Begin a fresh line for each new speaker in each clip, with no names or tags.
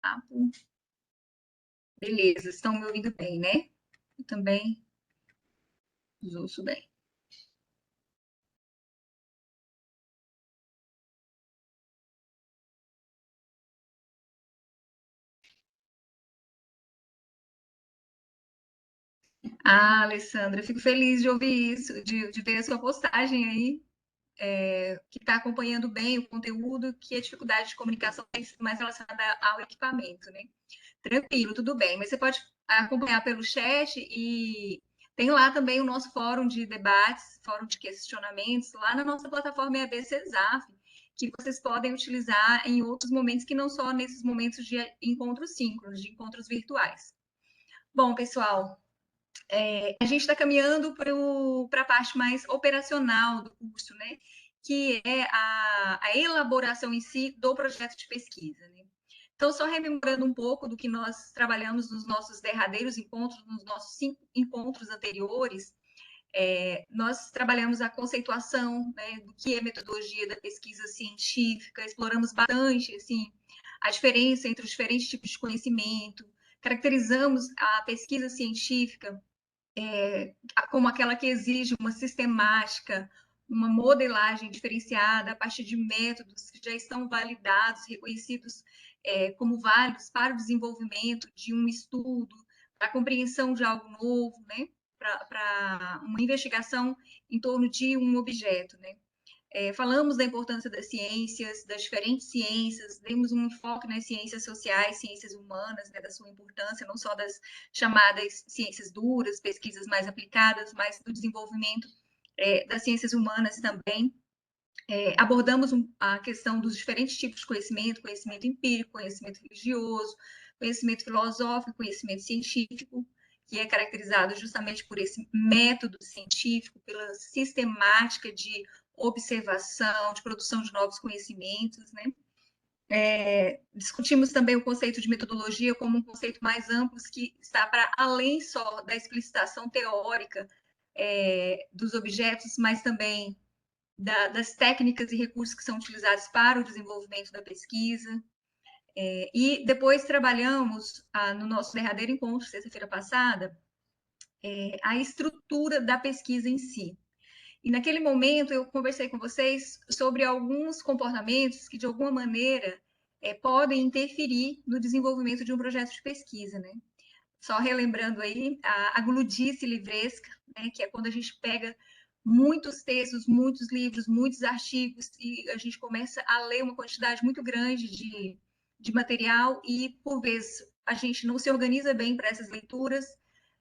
papo. Beleza, estão me ouvindo bem, né? Eu também os ouço bem. Ah, Alessandra, fico feliz de ouvir isso, de ver a sua postagem aí, que está acompanhando bem o conteúdo, que a dificuldade de comunicação é mais relacionada ao equipamento, né? Tranquilo, tudo bem, mas você pode acompanhar pelo chat e tem lá também o nosso fórum de debates, fórum de questionamentos, lá na nossa plataforma EAD CESAF, que vocês podem utilizar em outros momentos que não só nesses momentos de encontros síncronos, de encontros virtuais. Bom, pessoal, a gente está caminhando para a parte mais operacional do curso, né? Que é a elaboração em si do projeto de pesquisa, né? Então, só rememorando um pouco do que nós trabalhamos nos nossos derradeiros encontros, nos nossos 5 encontros anteriores, nós trabalhamos a conceituação, né, do que é metodologia da pesquisa científica, exploramos bastante assim, a diferença entre os diferentes tipos de conhecimento, caracterizamos a pesquisa científica como aquela que exige uma sistemática, uma modelagem diferenciada a partir de métodos que já estão validados, reconhecidos como válidos para o desenvolvimento de um estudo, para a compreensão de algo novo, né? Para uma investigação em torno de um objeto, né? Falamos da importância das ciências, das diferentes ciências, demos um enfoque nas ciências sociais, ciências humanas, né, da sua importância, não só das chamadas ciências duras, pesquisas mais aplicadas, mas do desenvolvimento das ciências humanas também. Abordamos a questão dos diferentes tipos de conhecimento, conhecimento empírico, conhecimento religioso, conhecimento filosófico, conhecimento científico, que é caracterizado justamente por esse método científico, pela sistemática de observação, de produção de novos conhecimentos, né? Discutimos também o conceito de metodologia como um conceito mais amplo que está para além só da explicitação teórica dos objetos, mas também das técnicas e recursos que são utilizados para o desenvolvimento da pesquisa. E depois trabalhamos, no nosso derradeiro encontro, sexta-feira passada, a estrutura da pesquisa em si. E naquele momento eu conversei com vocês sobre alguns comportamentos que, de alguma maneira, podem interferir no desenvolvimento de um projeto de pesquisa, né? Só relembrando aí a gludice livresca, né, que é quando a gente pega muitos textos, muitos livros, muitos artigos, e a gente começa a ler uma quantidade muito grande de material e, por vezes, a gente não se organiza bem para essas leituras,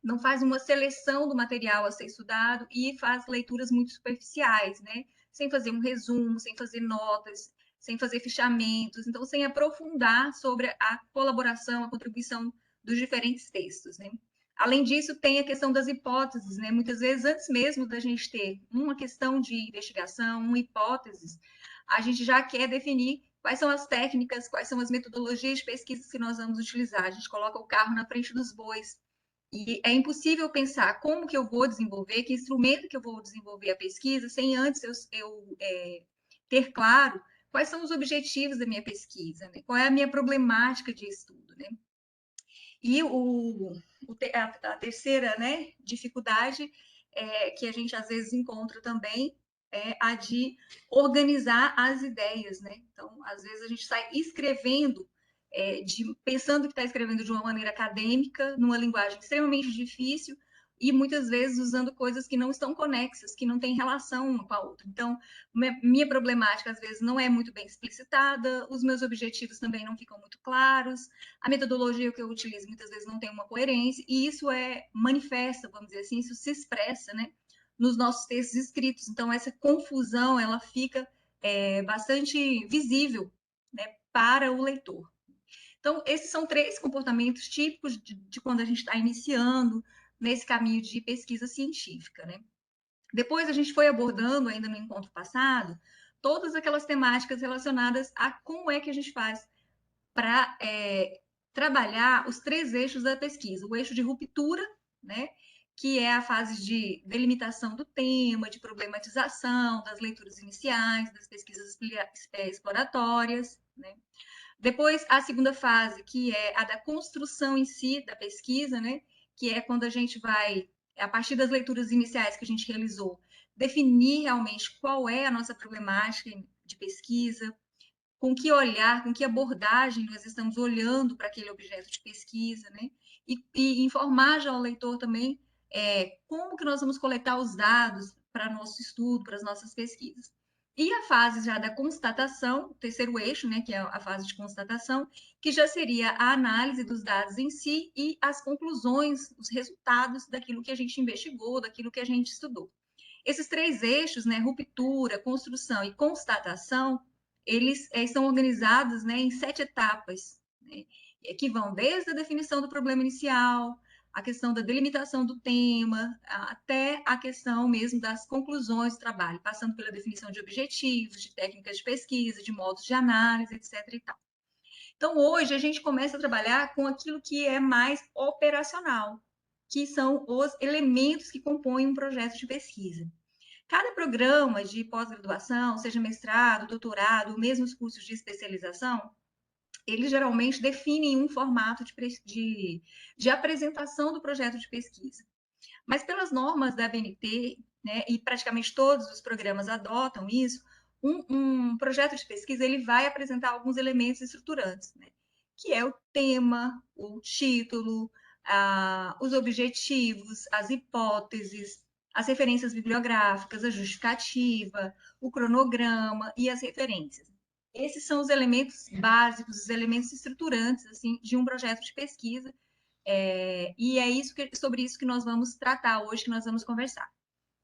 não faz uma seleção do material a ser estudado e faz leituras muito superficiais, né? Sem fazer um resumo, sem fazer notas, sem fazer fichamentos, então sem aprofundar sobre a colaboração, a contribuição dos diferentes textos, né? Além disso, tem a questão das hipóteses, né? Muitas vezes, antes mesmo da gente ter uma questão de investigação, uma hipótese, a gente já quer definir quais são as técnicas, quais são as metodologias de pesquisa que nós vamos utilizar. A gente coloca o carro na frente dos bois. E é impossível pensar como que eu vou desenvolver, que instrumento que eu vou desenvolver a pesquisa, sem antes eu ter claro quais são os objetivos da minha pesquisa, né? Qual é a minha problemática de estudo, né? E a terceira, né, dificuldade que a gente às vezes encontra também é a de organizar as ideias, né? Então, às vezes a gente sai escrevendo, pensando que está escrevendo de uma maneira acadêmica, numa linguagem extremamente difícil, e muitas vezes usando coisas que não estão conexas, que não têm relação uma com a outra. Então, minha problemática às vezes não é muito bem explicitada, os meus objetivos também não ficam muito claros, a metodologia que eu utilizo muitas vezes não tem uma coerência, e isso manifesta, vamos dizer assim, isso se expressa, né, nos nossos textos escritos. Então, essa confusão, ela fica bastante visível, né, para o leitor. Então, esses são 3 comportamentos típicos de quando a gente está iniciando nesse caminho de pesquisa científica, né? Depois a gente foi abordando, ainda no encontro passado, todas aquelas temáticas relacionadas a como é que a gente faz para trabalhar os 3 eixos da pesquisa. O eixo de ruptura, né, que é a fase de delimitação do tema, de problematização, das leituras iniciais, das pesquisas exploratórias, né? Depois, a segunda fase, que é a da construção em si da pesquisa, né? Que é quando a gente vai, a partir das leituras iniciais que a gente realizou, definir realmente qual é a nossa problemática de pesquisa, com que olhar, com que abordagem nós estamos olhando para aquele objeto de pesquisa, né? E informar já ao leitor também como que nós vamos coletar os dados para nosso estudo, para as nossas pesquisas. E a fase já da constatação, o terceiro eixo, né, que é a fase de constatação, que já seria a análise dos dados em si e as conclusões, os resultados daquilo que a gente investigou, daquilo que a gente estudou. Esses três eixos, né, ruptura, construção e constatação, eles estão organizados, né, em 7 etapas, né, que vão desde a definição do problema inicial, a questão da delimitação do tema, até a questão mesmo das conclusões do trabalho, passando pela definição de objetivos, de técnicas de pesquisa, de modos de análise, etc. e tal. Então, hoje, a gente começa a trabalhar com aquilo que é mais operacional, que são os elementos que compõem um projeto de pesquisa. Cada programa de pós-graduação, seja mestrado, doutorado, ou mesmo os cursos de especialização, eles geralmente definem um formato de apresentação do projeto de pesquisa. Mas pelas normas da ABNT, né, e praticamente todos os programas adotam isso, um projeto de pesquisa ele vai apresentar alguns elementos estruturantes, né, que é o tema, o título, os objetivos, as hipóteses, as referências bibliográficas, a justificativa, o cronograma e as referências. Esses são os elementos básicos, os elementos estruturantes assim, de um projeto de pesquisa, e é sobre isso que nós vamos tratar hoje, que nós vamos conversar.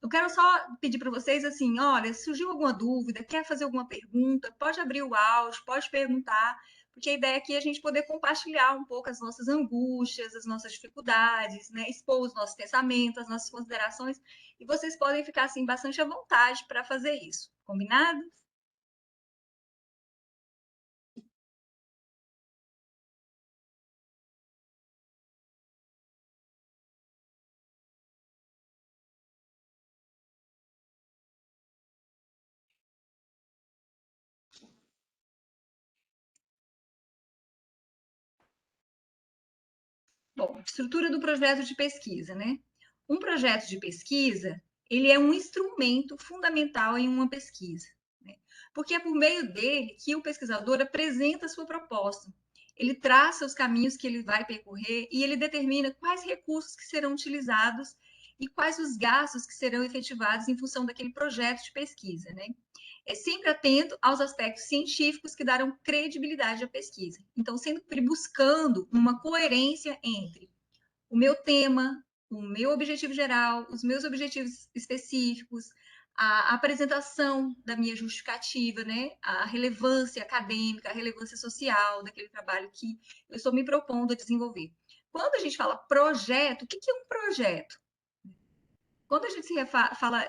Eu quero só pedir para vocês assim, olha, surgiu alguma dúvida, quer fazer alguma pergunta, pode abrir o áudio, pode perguntar, porque a ideia aqui é a gente poder compartilhar um pouco as nossas angústias, as nossas dificuldades, né? Expor os nossos pensamentos, as nossas considerações, e vocês podem ficar assim bastante à vontade para fazer isso. Combinado? Bom, estrutura do projeto de pesquisa, né? Um projeto de pesquisa, ele é um instrumento fundamental em uma pesquisa, né? Porque é por meio dele que o pesquisador apresenta a sua proposta. Ele traça os caminhos que ele vai percorrer e ele determina quais recursos que serão utilizados e quais os gastos que serão efetivados em função daquele projeto de pesquisa, né? É sempre atento aos aspectos científicos que darão credibilidade à pesquisa. Então, sempre buscando uma coerência entre o meu tema, o meu objetivo geral, os meus objetivos específicos, a apresentação da minha justificativa, né? A relevância acadêmica, a relevância social daquele trabalho que eu estou me propondo a desenvolver. Quando a gente fala projeto, o que é um projeto? Quando a gente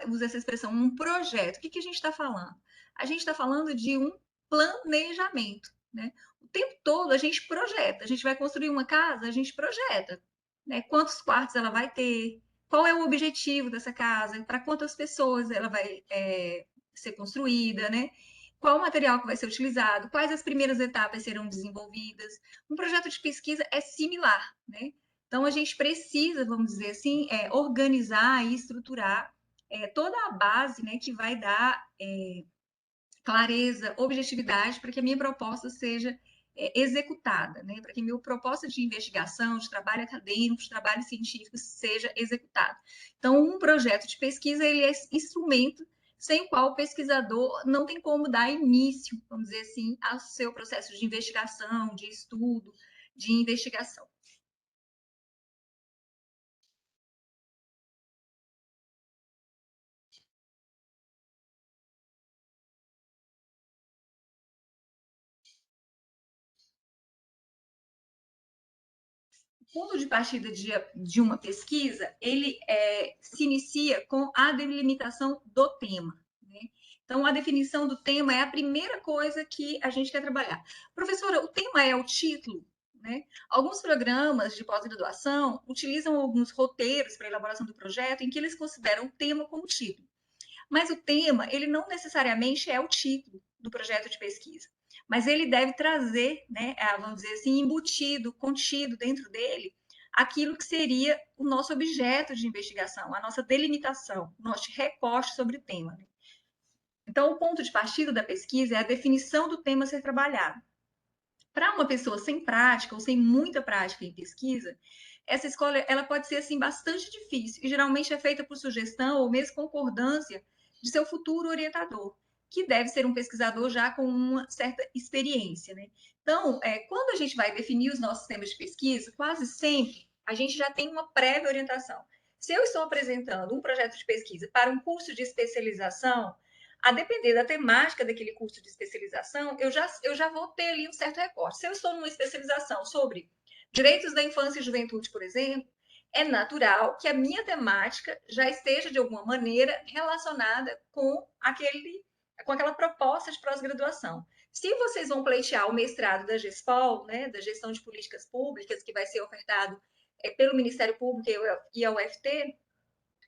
usa essa expressão, um projeto, o que a gente está falando? A gente está falando de um planejamento, né? O tempo todo a gente projeta. A gente vai construir uma casa, a gente projeta, né? Quantos quartos ela vai ter? Qual é o objetivo dessa casa? Para quantas pessoas ela vai ser construída, né? Qual o material que vai ser utilizado? Quais as primeiras etapas serão desenvolvidas? Um projeto de pesquisa é similar, né? Então, a gente precisa, vamos dizer assim, organizar e estruturar toda a base, né, que vai dar clareza, objetividade para que a minha proposta seja executada, né, para que a minha proposta de investigação, de trabalho acadêmico, de trabalho científico seja executada. Então, um projeto de pesquisa, ele é instrumento sem o qual o pesquisador não tem como dar início, vamos dizer assim, ao seu processo de investigação, de estudo, de investigação. Ponto de partida de uma pesquisa, ele se inicia com a delimitação do tema. Né? Então, a definição do tema é a primeira coisa que a gente quer trabalhar. Professora, o tema é o título? Né? Alguns programas de pós-graduação utilizam alguns roteiros para a elaboração do projeto em que eles consideram o tema como título. Mas o tema, ele não necessariamente é o título do projeto de pesquisa. mas ele deve trazer, né, vamos dizer assim, embutido, contido dentro dele, aquilo que seria o nosso objeto de investigação, a nossa delimitação, o nosso recorte sobre o tema. Né? Então, o ponto de partida da pesquisa é a definição do tema a ser trabalhado. Para uma pessoa sem prática ou sem muita prática em pesquisa, essa escolha ela pode ser assim bastante difícil e geralmente é feita por sugestão ou mesmo concordância de seu futuro orientador, que deve ser um pesquisador já com uma certa experiência, né? Então, quando a gente vai definir os nossos temas de pesquisa, quase sempre a gente já tem uma prévia orientação. Se eu estou apresentando um projeto de pesquisa para um curso de especialização, a depender da temática daquele curso de especialização, eu já vou ter ali um certo recorte. Se eu estou numa especialização sobre direitos da infância e juventude, por exemplo, é natural que a minha temática já esteja, de alguma maneira, relacionada com aquela proposta de pós-graduação. Se vocês vão pleitear o mestrado da GESPOL, né, da Gestão de Políticas Públicas, que vai ser ofertado pelo Ministério Público e a UFT,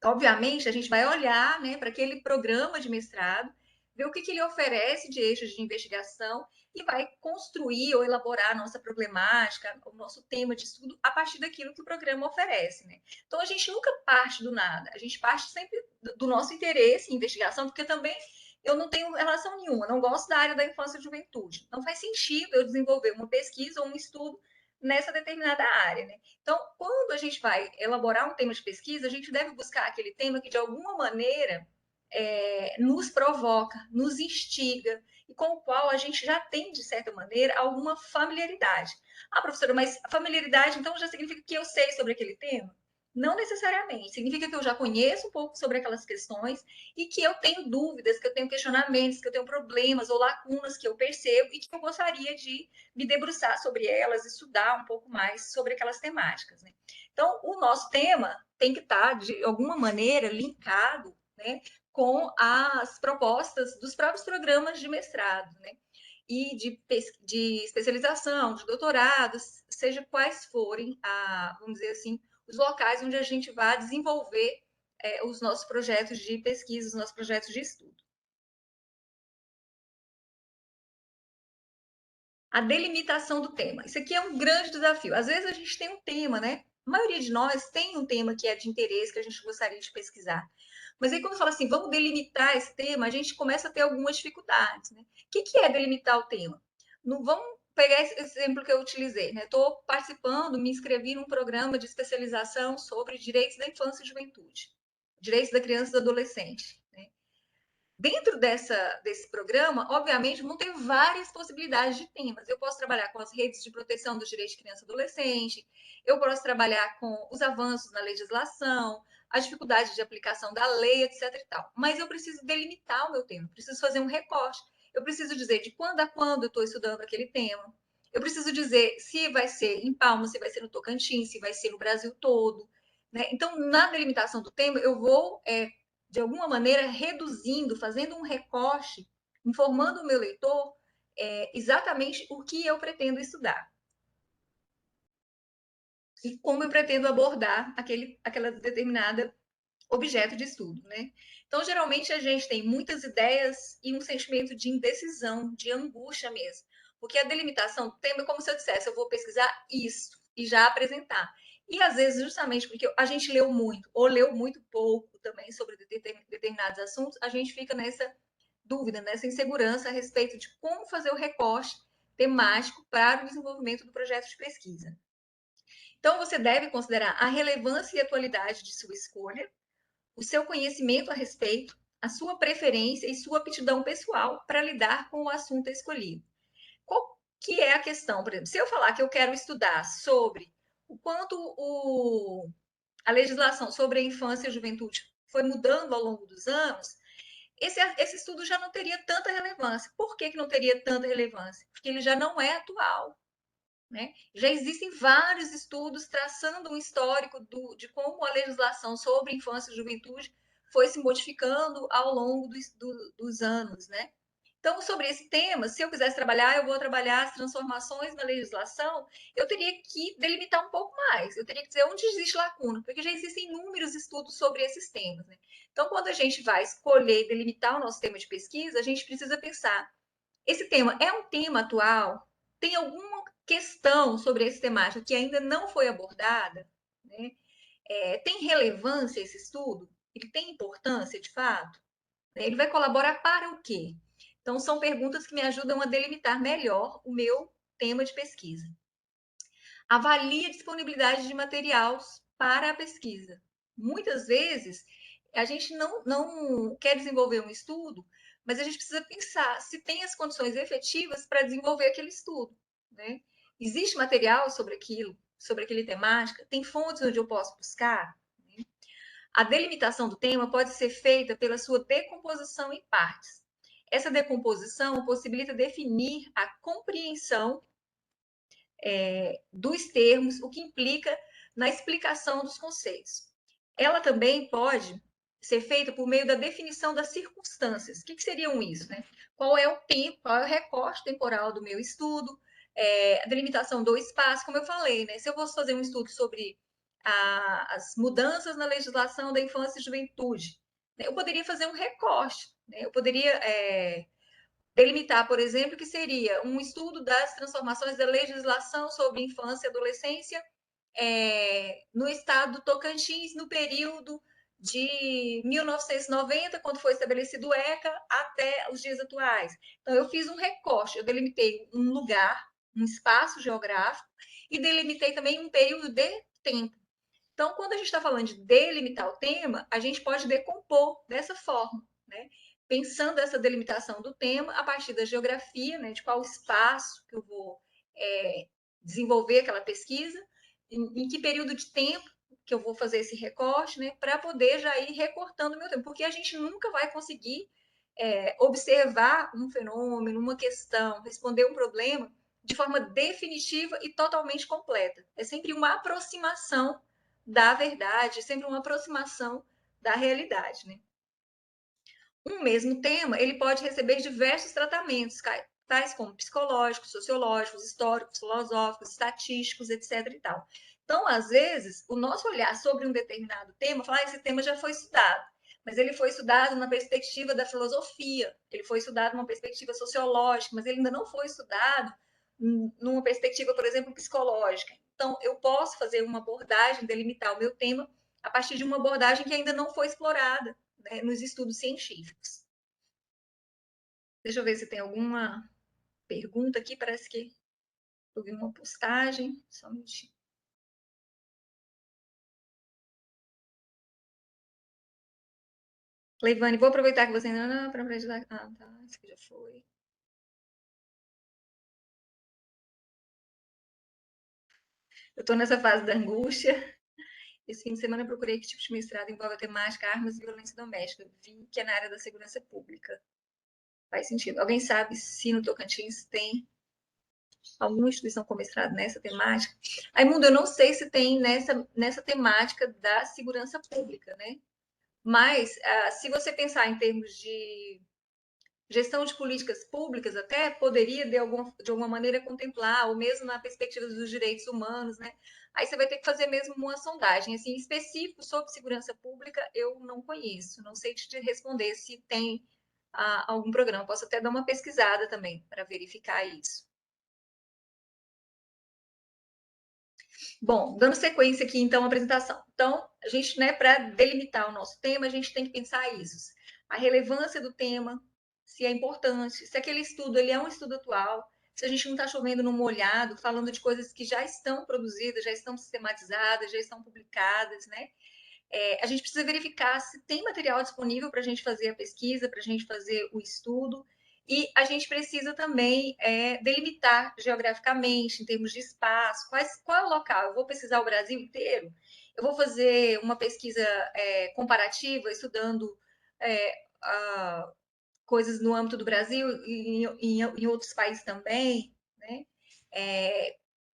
obviamente, a gente vai olhar, né, para aquele programa de mestrado, ver o que ele oferece de eixos de investigação e vai construir ou elaborar a nossa problemática, o nosso tema de estudo a partir daquilo que o programa oferece. Né? Então, a gente nunca parte do nada, a gente parte sempre do nosso interesse em investigação, porque também eu não tenho relação nenhuma, não gosto da área da infância e juventude. Não faz sentido eu desenvolver uma pesquisa ou um estudo nessa determinada área. Né? Então, quando a gente vai elaborar um tema de pesquisa, a gente deve buscar aquele tema que, de alguma maneira, nos provoca, nos instiga, e com o qual a gente já tem, de certa maneira, alguma familiaridade. Ah, professora, mas a familiaridade, então, já significa que eu sei sobre aquele tema? Não necessariamente. Significa que eu já conheço um pouco sobre aquelas questões e que eu tenho dúvidas, que eu tenho questionamentos, que eu tenho problemas ou lacunas que eu percebo e que eu gostaria de me debruçar sobre elas, estudar um pouco mais sobre aquelas temáticas. Né? Então, o nosso tema tem que estar, de alguma maneira, linkado, né, com as propostas dos próprios programas de mestrado, né? E de especialização, de doutorados, seja quais forem, vamos dizer assim, os locais onde a gente vai desenvolver os nossos projetos de pesquisa, os nossos projetos de estudo. A delimitação do tema. Isso aqui é um grande desafio. Às vezes a gente tem um tema, né? A maioria de nós tem um tema que é de interesse, que a gente gostaria de pesquisar. Mas aí, quando fala assim, vamos delimitar esse tema, a gente começa a ter algumas dificuldades. Né? O que é delimitar o tema? Não, vamos pegar esse exemplo que eu utilizei. Estou participando, me inscrevi num programa de especialização sobre direitos da infância e juventude, direitos da criança e do adolescente. Né? Dentro desse programa, obviamente, vão ter várias possibilidades de temas. Eu posso trabalhar com as redes de proteção dos direitos de criança e adolescente, eu posso trabalhar com os avanços na legislação, as dificuldades de aplicação da lei, etc. E tal. Mas eu preciso delimitar o meu tema, preciso fazer um recorte. Eu preciso dizer de quando a quando eu estou estudando aquele tema. Eu preciso dizer se vai ser em Palmas, se vai ser no Tocantins, se vai ser no Brasil todo. Né? Então, na delimitação do tema, eu vou de alguma maneira, reduzindo, fazendo um recorte, informando o meu leitor exatamente o que eu pretendo estudar e como eu pretendo abordar aquela determinada objeto de estudo, né? Então, geralmente, a gente tem muitas ideias e um sentimento de indecisão, de angústia mesmo. Porque a delimitação do tema é como se eu dissesse, eu vou pesquisar isso e já apresentar. E, às vezes, justamente porque a gente leu muito, ou leu muito pouco também sobre determinados assuntos, a gente fica nessa dúvida, nessa insegurança a respeito de como fazer o recorte temático para o desenvolvimento do projeto de pesquisa. Então, você deve considerar a relevância e atualidade de sua escolha, o seu conhecimento a respeito, a sua preferência e sua aptidão pessoal para lidar com o assunto escolhido. Qual que é a questão? Por exemplo, se eu falar que eu quero estudar sobre o quanto a legislação sobre a infância e a juventude foi mudando ao longo dos anos, esse estudo já não teria tanta relevância. Por que não teria tanta relevância? Porque ele já não é atual. Né? Já existem vários estudos traçando um histórico de como a legislação sobre infância e juventude foi se modificando ao longo dos anos. Né? Então, sobre esse tema, se eu quisesse trabalhar, eu vou trabalhar as transformações na legislação, eu teria que delimitar um pouco mais, eu teria que dizer onde existe lacuna, porque já existem inúmeros estudos sobre esses temas. Né? Então, quando a gente vai escolher e delimitar o nosso tema de pesquisa, a gente precisa pensar esse tema é um tema atual? Tem alguma questão sobre esse temático que ainda não foi abordada? Né? Tem relevância esse estudo? Ele tem importância, de fato? Ele vai colaborar para o quê? Então, são perguntas que me ajudam a delimitar melhor o meu tema de pesquisa. Avalie a disponibilidade de materiais para a pesquisa. Muitas vezes, a gente não quer desenvolver um estudo, mas a gente precisa pensar se tem as condições efetivas para desenvolver aquele estudo. Né? Existe material sobre aquilo, sobre aquele temática? Tem fontes onde eu posso buscar? A delimitação do tema pode ser feita pela sua decomposição em partes. Essa decomposição possibilita definir a compreensão dos termos, o que implica na explicação dos conceitos. Ela também pode ser feita por meio da definição das circunstâncias. O que seriam isso? Né? Qual é o tempo, qual é o recorte temporal do meu estudo, a delimitação do espaço, como eu falei, né? Se eu fosse fazer um estudo sobre as mudanças na legislação da infância e juventude, né? Eu poderia fazer um recorte, né? Eu poderia delimitar, por exemplo, que seria um estudo das transformações da legislação sobre infância e adolescência no estado do Tocantins, no período de 1990, quando foi estabelecido o ECA, até os dias atuais. Então, eu fiz um recorte, eu delimitei um lugar, um espaço geográfico, e delimitei também um período de tempo. Então, quando a gente está falando de delimitar o tema, a gente pode decompor dessa forma, né? Pensando essa delimitação do tema a partir da geografia, né? De qual espaço que eu vou desenvolver aquela pesquisa, em que período de tempo que eu vou fazer esse recorte, né? Para poder já ir recortando o meu tempo, porque a gente nunca vai conseguir observar um fenômeno, uma questão, responder um problema de forma definitiva e totalmente completa. É sempre uma aproximação da verdade, sempre uma aproximação da realidade, né? Um mesmo tema, ele pode receber diversos tratamentos, tais como psicológicos, sociológicos, históricos, filosóficos, estatísticos, etc. e tal. Então, às vezes, o nosso olhar sobre um determinado tema, falar, esse tema já foi estudado, mas ele foi estudado na perspectiva da filosofia, ele foi estudado numa perspectiva sociológica, mas ele ainda não foi estudado numa perspectiva, por exemplo, psicológica. Então, eu posso fazer uma abordagem, delimitar o meu tema a partir de uma abordagem que ainda não foi explorada, né, nos estudos científicos. Deixa eu ver se tem alguma pergunta aqui. Parece que eu vi uma postagem. Só um minutinho. Leivane, vou aproveitar que você ainda não para ajudar. Ah, tá. Isso aqui já foi. Eu estou nessa fase da angústia. Esse fim de semana eu procurei que tipo de mestrado envolve a temática armas e violência doméstica. Vi que é na área da segurança pública. Faz sentido. Alguém sabe se no Tocantins tem alguma instituição com mestrado nessa temática? Raimundo, eu não sei se tem nessa temática da segurança pública, né? Mas, se você pensar em termos de gestão de políticas públicas, até poderia, de alguma maneira, contemplar, ou mesmo na perspectiva dos direitos humanos, né? Aí você vai ter que fazer mesmo uma sondagem. Assim, específico sobre segurança pública, eu não conheço. Não sei te responder se tem algum programa. Posso até dar uma pesquisada também, para verificar isso. Bom, dando sequência aqui, então, à apresentação. Então, a gente, né, para delimitar o nosso tema, a gente tem que pensar isso. A relevância do tema, se é importante, se aquele estudo ele é um estudo atual, se a gente não está chovendo no molhado, falando de coisas que já estão produzidas, já estão sistematizadas, já estão publicadas, né? A gente precisa verificar se tem material disponível para a gente fazer a pesquisa, para a gente fazer o estudo, e a gente precisa também delimitar geograficamente, em termos de espaço, qual é o local? Eu vou pesquisar o Brasil inteiro? Eu vou fazer uma pesquisa comparativa, estudando coisas no âmbito do Brasil e em outros países também, né?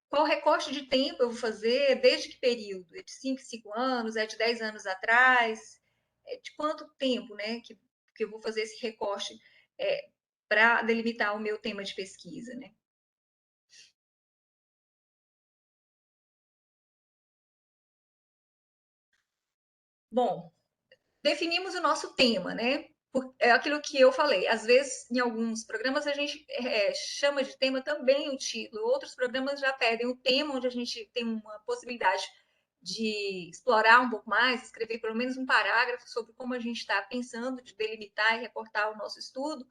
Qual recorte de tempo eu vou fazer? Desde que período? É de 5 em 5 anos? É de 10 anos atrás? É de quanto tempo, né, que eu vou fazer esse recorte para delimitar o meu tema de pesquisa, né? Bom, definimos o nosso tema, né? É aquilo que eu falei. Às vezes, em alguns programas, a gente chama de tema também o título. Outros programas já pedem o tema, onde a gente tem uma possibilidade de explorar um pouco mais, escrever pelo menos um parágrafo sobre como a gente está pensando, de delimitar e reportar o nosso estudo,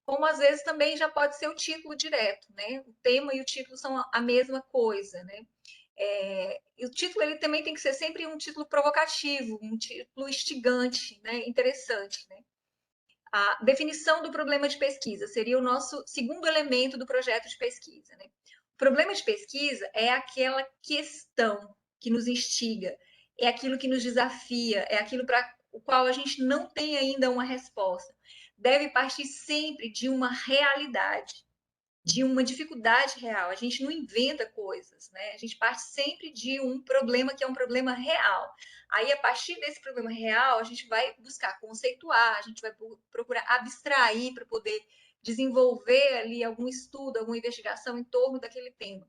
como às vezes também já pode ser o título direto, né? O tema e o título são a mesma coisa, né? E o título ele também tem que ser sempre um título provocativo, um título instigante, né? Interessante, né? A definição do problema de pesquisa seria o nosso segundo elemento do projeto de pesquisa, né? O problema de pesquisa é aquela questão que nos instiga, é aquilo que nos desafia, é aquilo para o qual a gente não tem ainda uma resposta. Deve partir sempre de uma realidade, de uma dificuldade real. A gente não inventa coisas, né? A gente parte sempre de um problema que é um problema real. Aí, a partir desse problema real, a gente vai buscar conceituar, a gente vai procurar abstrair para poder desenvolver ali algum estudo, alguma investigação em torno daquele tema.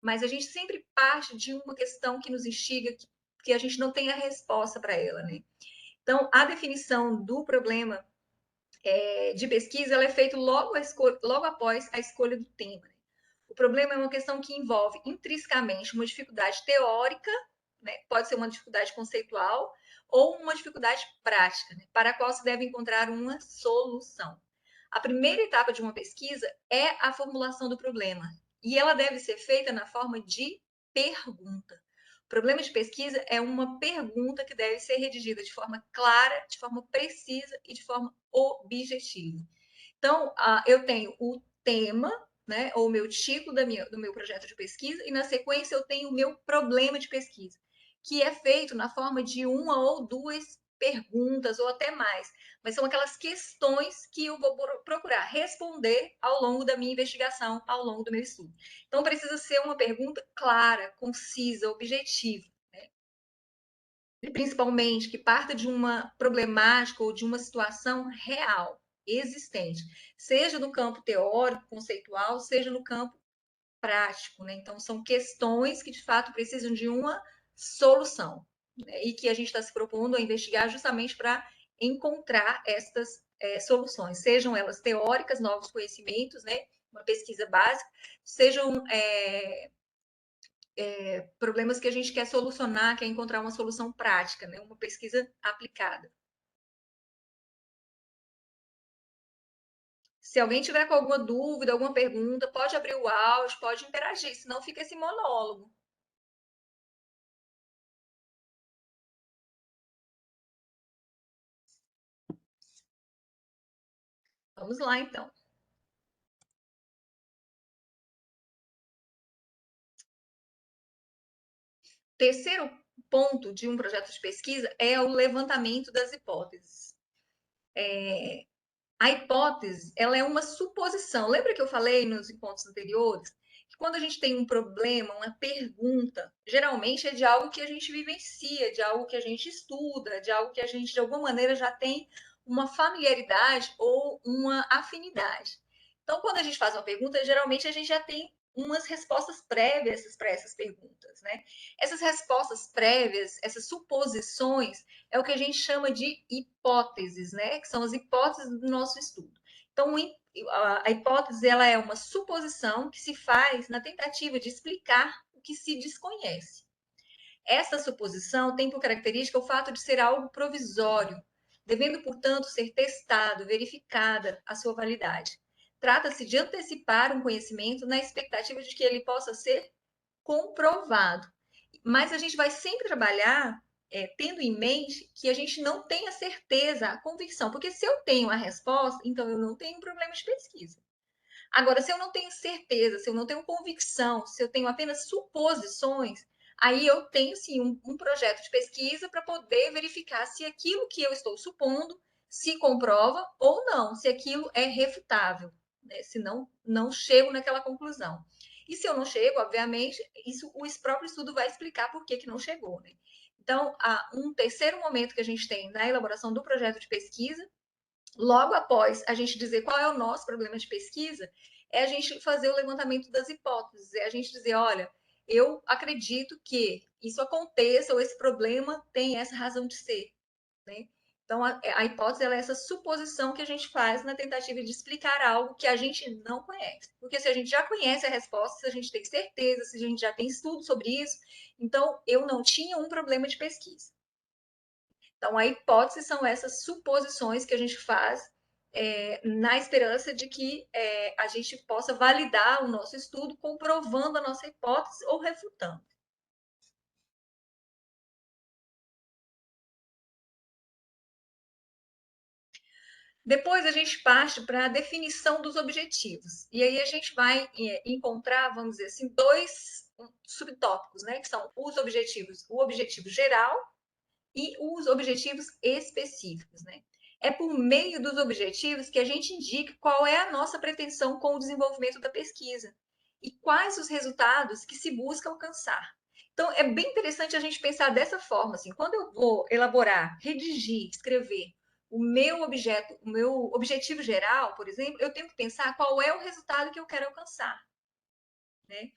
Mas a gente sempre parte de uma questão que nos instiga, que a gente não tem a resposta para ela, né? Então, a definição do problema de pesquisa ela é feita logo após a escolha do tema. Né? O problema é uma questão que envolve intrinsecamente uma dificuldade teórica, né? Pode ser uma dificuldade conceitual ou uma dificuldade prática, né? Para a qual se deve encontrar uma solução. A primeira etapa de uma pesquisa é a formulação do problema e ela deve ser feita na forma de pergunta. O problema de pesquisa é uma pergunta que deve ser redigida de forma clara, de forma precisa e de forma objetiva. Então, eu tenho o tema, né, ou o meu título do meu projeto de pesquisa, e na sequência eu tenho o meu problema de pesquisa, que é feito na forma de uma ou duas perguntas, ou até mais. Mas são aquelas questões que eu vou procurar responder ao longo da minha investigação, ao longo do meu estudo. Então, precisa ser uma pergunta clara, concisa, objetiva. Né? E principalmente que parta de uma problemática ou de uma situação real, existente, seja no campo teórico, conceitual, seja no campo prático, né? Então, são questões que de fato precisam de uma solução, né? E que a gente está se propondo a investigar justamente para encontrar estas soluções, sejam elas teóricas, novos conhecimentos, né? Uma pesquisa básica, sejam problemas que a gente quer solucionar, quer encontrar uma solução prática, né? Uma pesquisa aplicada. Se alguém tiver com alguma dúvida, alguma pergunta, pode abrir o áudio, pode interagir, senão fica esse monólogo. Vamos lá, então. Terceiro ponto de um projeto de pesquisa é o levantamento das hipóteses. A hipótese, ela é uma suposição. Lembra que eu falei nos encontros anteriores que quando a gente tem um problema, uma pergunta, geralmente é de algo que a gente vivencia, de algo que a gente estuda, de algo que a gente de alguma maneira já tem uma familiaridade ou uma afinidade. Então, quando a gente faz uma pergunta, geralmente a gente já tem umas respostas prévias para essas perguntas, né? Essas respostas prévias, essas suposições, é o que a gente chama de hipóteses, né? Que são as hipóteses do nosso estudo. Então, a hipótese ela é uma suposição que se faz na tentativa de explicar o que se desconhece. Essa suposição tem por característica o fato de ser algo provisório, devendo, portanto, ser testado, verificada a sua validade. Trata-se de antecipar um conhecimento na expectativa de que ele possa ser comprovado. Mas a gente vai sempre trabalhar tendo em mente que a gente não tem a certeza, a convicção, porque se eu tenho a resposta, então eu não tenho um problema de pesquisa. Agora, se eu não tenho certeza, se eu não tenho convicção, se eu tenho apenas suposições, aí eu tenho sim um projeto de pesquisa para poder verificar se aquilo que eu estou supondo se comprova ou não, se aquilo é refutável, né? Se não chego naquela conclusão. E se eu não chego, obviamente, isso o próprio estudo vai explicar por que não chegou, né? Então, um terceiro momento que a gente tem na elaboração do projeto de pesquisa logo após a gente dizer qual é o nosso problema de pesquisa, é a gente fazer o levantamento das hipóteses, é a gente dizer, olha, eu acredito que isso aconteça ou esse problema tem essa razão de ser, né? Então, a hipótese ela é essa suposição que a gente faz na tentativa de explicar algo que a gente não conhece. Porque se a gente já conhece a resposta, se a gente tem certeza, se a gente já tem estudo sobre isso, então eu não tinha um problema de pesquisa. Então, a hipótese são essas suposições que a gente faz na esperança de que a gente possa validar o nosso estudo comprovando a nossa hipótese ou refutando. Depois a gente parte para a definição dos objetivos. E aí a gente vai encontrar, vamos dizer assim, dois subtópicos, né? Que são os objetivos, o objetivo geral e os objetivos específicos, né? É por meio dos objetivos que a gente indica qual é a nossa pretensão com o desenvolvimento da pesquisa e quais os resultados que se busca alcançar. Então, é bem interessante a gente pensar dessa forma, assim, quando eu vou elaborar, redigir, escrever o meu objetivo geral, por exemplo, eu tenho que pensar qual é o resultado que eu quero alcançar, né?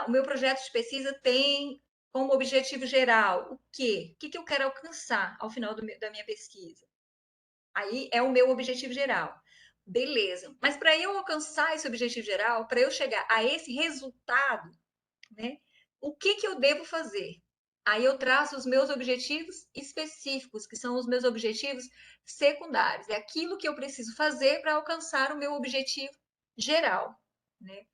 O meu projeto de pesquisa tem como objetivo geral o quê? O que eu quero alcançar ao final da minha pesquisa? Aí é o meu objetivo geral. Beleza. Mas para eu alcançar esse objetivo geral, para eu chegar a esse resultado, né? O que eu devo fazer? Aí eu traço os meus objetivos específicos, que são os meus objetivos secundários. É aquilo que eu preciso fazer para alcançar o meu objetivo geral, né?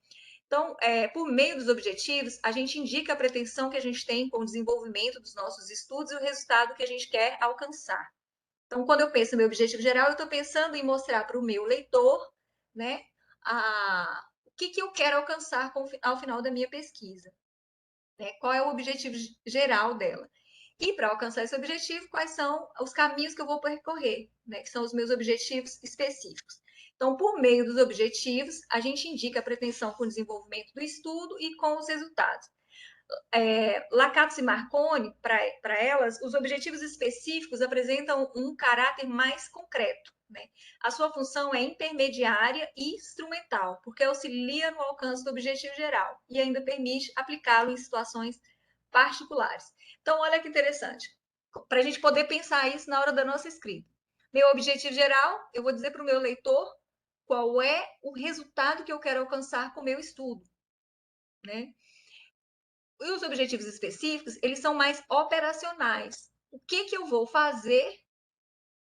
Então, por meio dos objetivos, a gente indica a pretensão que a gente tem com o desenvolvimento dos nossos estudos e o resultado que a gente quer alcançar. Então, quando eu penso no meu objetivo geral, eu estou pensando em mostrar para o meu leitor, né, o que eu quero alcançar ao final da minha pesquisa, né? Qual é o objetivo geral dela. E para alcançar esse objetivo, quais são os caminhos que eu vou percorrer, né? Que são os meus objetivos específicos. Então, por meio dos objetivos, a gente indica a pretensão com o desenvolvimento do estudo e com os resultados. Lakatos e Marconi, para elas, os objetivos específicos apresentam um caráter mais concreto, né? A sua função é intermediária e instrumental, porque auxilia no alcance do objetivo geral e ainda permite aplicá-lo em situações particulares. Então, olha que interessante, para a gente poder pensar isso na hora da nossa escrita. Meu objetivo geral, eu vou dizer para o meu leitor qual é o resultado que eu quero alcançar com o meu estudo, né? E os objetivos específicos, eles são mais operacionais. O que eu vou fazer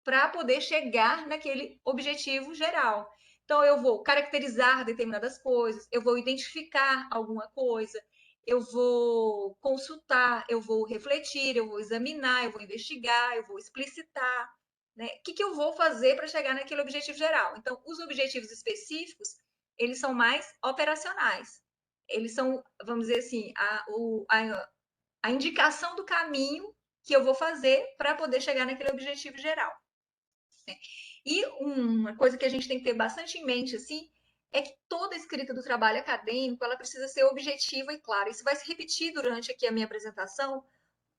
para poder chegar naquele objetivo geral? Então, eu vou caracterizar determinadas coisas, eu vou identificar alguma coisa, eu vou consultar, eu vou refletir, eu vou examinar, eu vou investigar, eu vou explicitar, né? O que eu vou fazer para chegar naquele objetivo geral? Então, os objetivos específicos, eles são mais operacionais. Eles são, vamos dizer assim, a indicação do caminho que eu vou fazer para poder chegar naquele objetivo geral. Né? E uma coisa que a gente tem que ter bastante em mente, assim, é que toda a escrita do trabalho acadêmico, ela precisa ser objetiva e clara. Isso vai se repetir durante aqui a minha apresentação,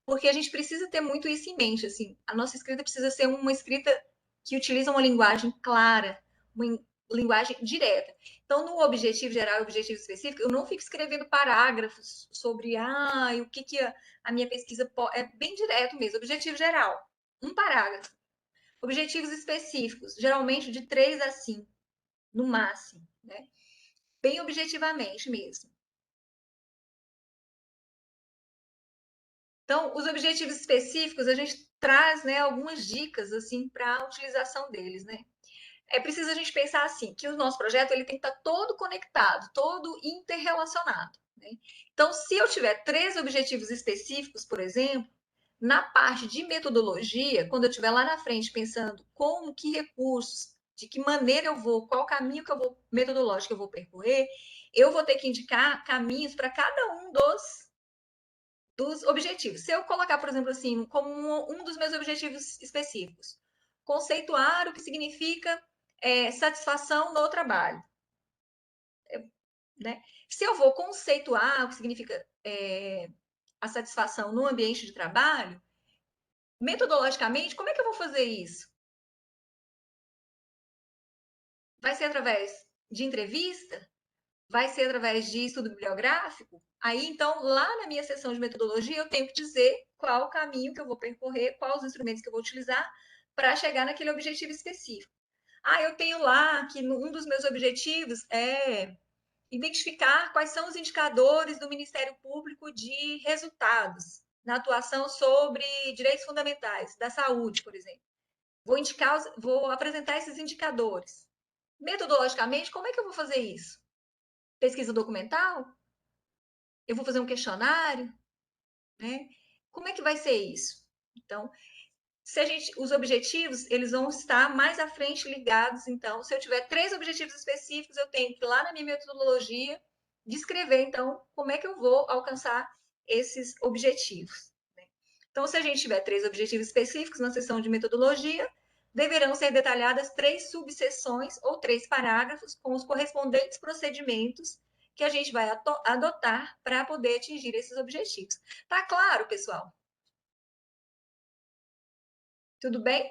porque a gente precisa ter muito isso em mente, assim. A nossa escrita precisa ser uma escrita que utiliza uma linguagem clara, uma linguagem direta. Então, no objetivo geral e objetivo específico, eu não fico escrevendo parágrafos sobre o que a minha pesquisa é bem direto mesmo. Objetivo geral, um parágrafo. Objetivos específicos, geralmente de 3 a 5, no máximo, né? Bem objetivamente mesmo. Então, os objetivos específicos, a gente traz, né, algumas dicas assim para a utilização deles, né? É preciso a gente pensar assim, que o nosso projeto ele tem que estar todo conectado, todo interrelacionado, né? Então, se eu tiver 3 objetivos específicos, por exemplo, na parte de metodologia, quando eu estiver lá na frente pensando como, que recursos, de que maneira eu vou, qual caminho que eu vou, metodológico eu vou percorrer, eu vou ter que indicar caminhos para cada um dos objetivos. Se eu colocar, por exemplo, assim, como um dos meus objetivos específicos, conceituar o que significa satisfação no trabalho, né? Se eu vou conceituar o que significa a satisfação no ambiente de trabalho, metodologicamente, como é que eu vou fazer isso? Vai ser através de entrevista? Vai ser através de estudo bibliográfico? Aí, então, lá na minha seção de metodologia, eu tenho que dizer qual o caminho que eu vou percorrer, quais os instrumentos que eu vou utilizar para chegar naquele objetivo específico. Ah, eu tenho lá que um dos meus objetivos é identificar quais são os indicadores do Ministério Público de resultados na atuação sobre direitos fundamentais, da saúde, por exemplo. Vou apresentar esses indicadores. Metodologicamente, como é que eu vou fazer isso? Pesquisa documental? Eu vou fazer um questionário? Né? Como é que vai ser isso? Então, os objetivos, eles vão estar mais à frente ligados. Então, se eu tiver 3 objetivos específicos, eu tenho que ir lá na minha metodologia descrever, então, como é que eu vou alcançar esses objetivos. Né? Então, se a gente tiver 3 objetivos específicos na seção de metodologia, deverão ser detalhadas 3 subseções ou 3 parágrafos com os correspondentes procedimentos que a gente vai adotar para poder atingir esses objetivos. Tá claro, pessoal? Tudo bem?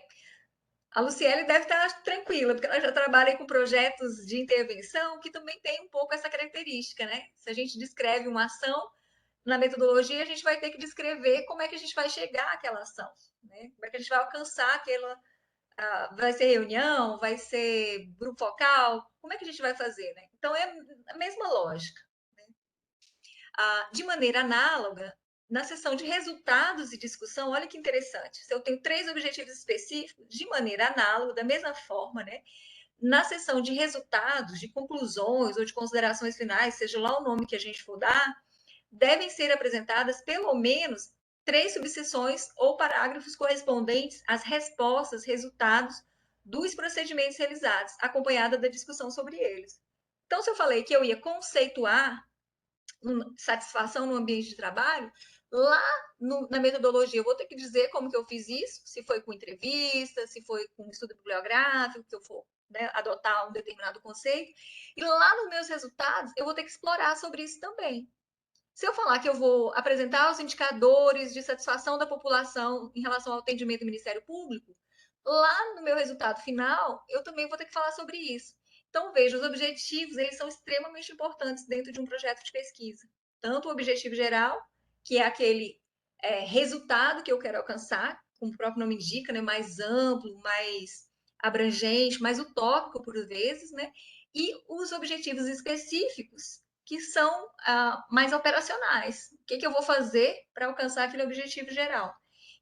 A Luciele deve estar tranquila, porque ela já trabalha com projetos de intervenção que também tem um pouco essa característica, né? Se a gente descreve uma ação, na metodologia a gente vai ter que descrever como é que a gente vai chegar àquela ação, né? Como é que a gente vai alcançar aquela... vai ser reunião, vai ser grupo focal, como é que a gente vai fazer, né? Então, é a mesma lógica. Né? De maneira análoga, na seção de resultados e discussão, olha que interessante. Se eu tenho 3 objetivos específicos, de maneira análoga, da mesma forma, né? Na seção de resultados, de conclusões ou de considerações finais, seja lá o nome que a gente for dar, devem ser apresentadas pelo menos 3 subseções ou parágrafos correspondentes às respostas, resultados dos procedimentos realizados, acompanhada da discussão sobre eles. Então, se eu falei que eu ia conceituar satisfação no ambiente de trabalho, lá na metodologia eu vou ter que dizer como que eu fiz isso, se foi com entrevista, se foi com estudo bibliográfico, se eu for, né, adotar um determinado conceito, e lá nos meus resultados eu vou ter que explorar sobre isso também. Se eu falar que eu vou apresentar os indicadores de satisfação da população em relação ao atendimento do Ministério Público, lá no meu resultado final, eu também vou ter que falar sobre isso. Então, veja, os objetivos, eles são extremamente importantes dentro de um projeto de pesquisa. Tanto o objetivo geral, que é aquele resultado que eu quero alcançar, como o próprio nome indica, né, mais amplo, mais abrangente, mais utópico por vezes, né? E os objetivos específicos, que são mais operacionais. O que eu vou fazer para alcançar aquele objetivo geral?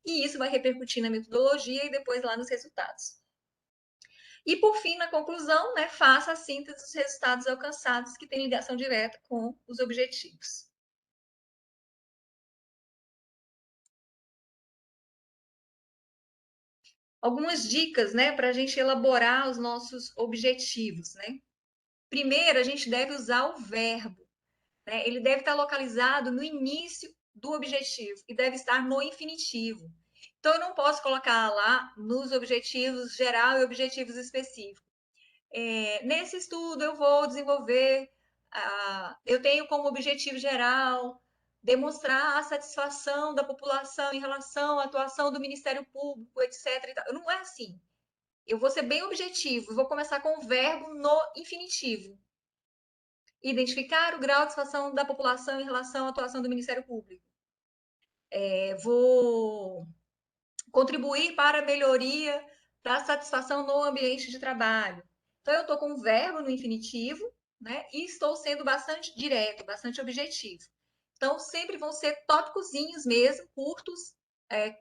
E isso vai repercutir na metodologia e depois lá nos resultados. E, por fim, na conclusão, né, faça a síntese dos resultados alcançados que têm ligação direta com os objetivos. Algumas dicas, né, para a gente elaborar os nossos objetivos, né? Primeiro, a gente deve usar o verbo, né? Ele deve estar localizado no início do objetivo e deve estar no infinitivo. Então, eu não posso colocar lá nos objetivos geral e objetivos específicos. Nesse estudo, eu vou desenvolver, eu tenho como objetivo geral demonstrar a satisfação da população em relação à atuação do Ministério Público, etc. Não é assim. Eu vou ser bem objetivo, vou começar com o verbo no infinitivo. Identificar o grau de satisfação da população em relação à atuação do Ministério Público. Vou contribuir para a melhoria da satisfação no ambiente de trabalho. Então, eu estou com o verbo no infinitivo, né? E estou sendo bastante direto, bastante objetivo. Então, sempre vão ser tópicozinhos mesmo, curtos,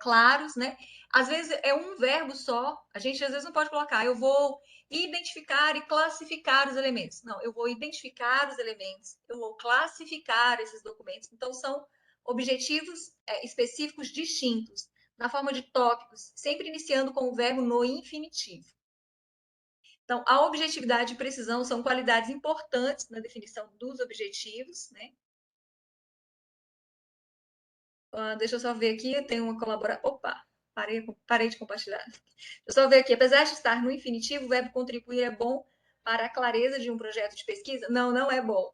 claros, né? Às vezes é um verbo só, a gente às vezes não pode colocar, eu vou identificar e classificar os elementos. Não, eu vou identificar os elementos, eu vou classificar esses documentos. Então, são objetivos específicos distintos, na forma de tópicos, sempre iniciando com o verbo no infinitivo. Então, a objetividade e precisão são qualidades importantes na definição dos objetivos, né? Deixa eu só ver aqui, tem uma colaboração. Opa, parei de compartilhar. Deixa eu só ver aqui. Apesar de estar no infinitivo, o verbo contribuir é bom para a clareza de um projeto de pesquisa? Não, não é bom.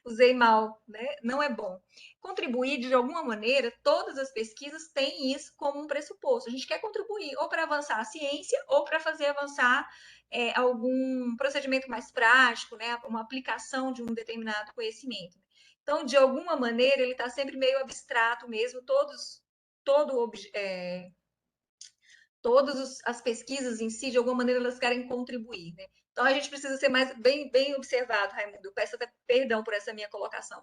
Usei mal, né? Não é bom. Contribuir de alguma maneira, todas as pesquisas têm isso como um pressuposto. A gente quer contribuir ou para avançar a ciência ou para fazer avançar algum procedimento mais prático, né? Uma aplicação de um determinado conhecimento. Então, de alguma maneira, ele está sempre meio abstrato mesmo, todo todas as pesquisas em si, de alguma maneira, elas querem contribuir, né? Então, a gente precisa ser mais bem observado, Raimundo. Eu peço até perdão por essa minha colocação.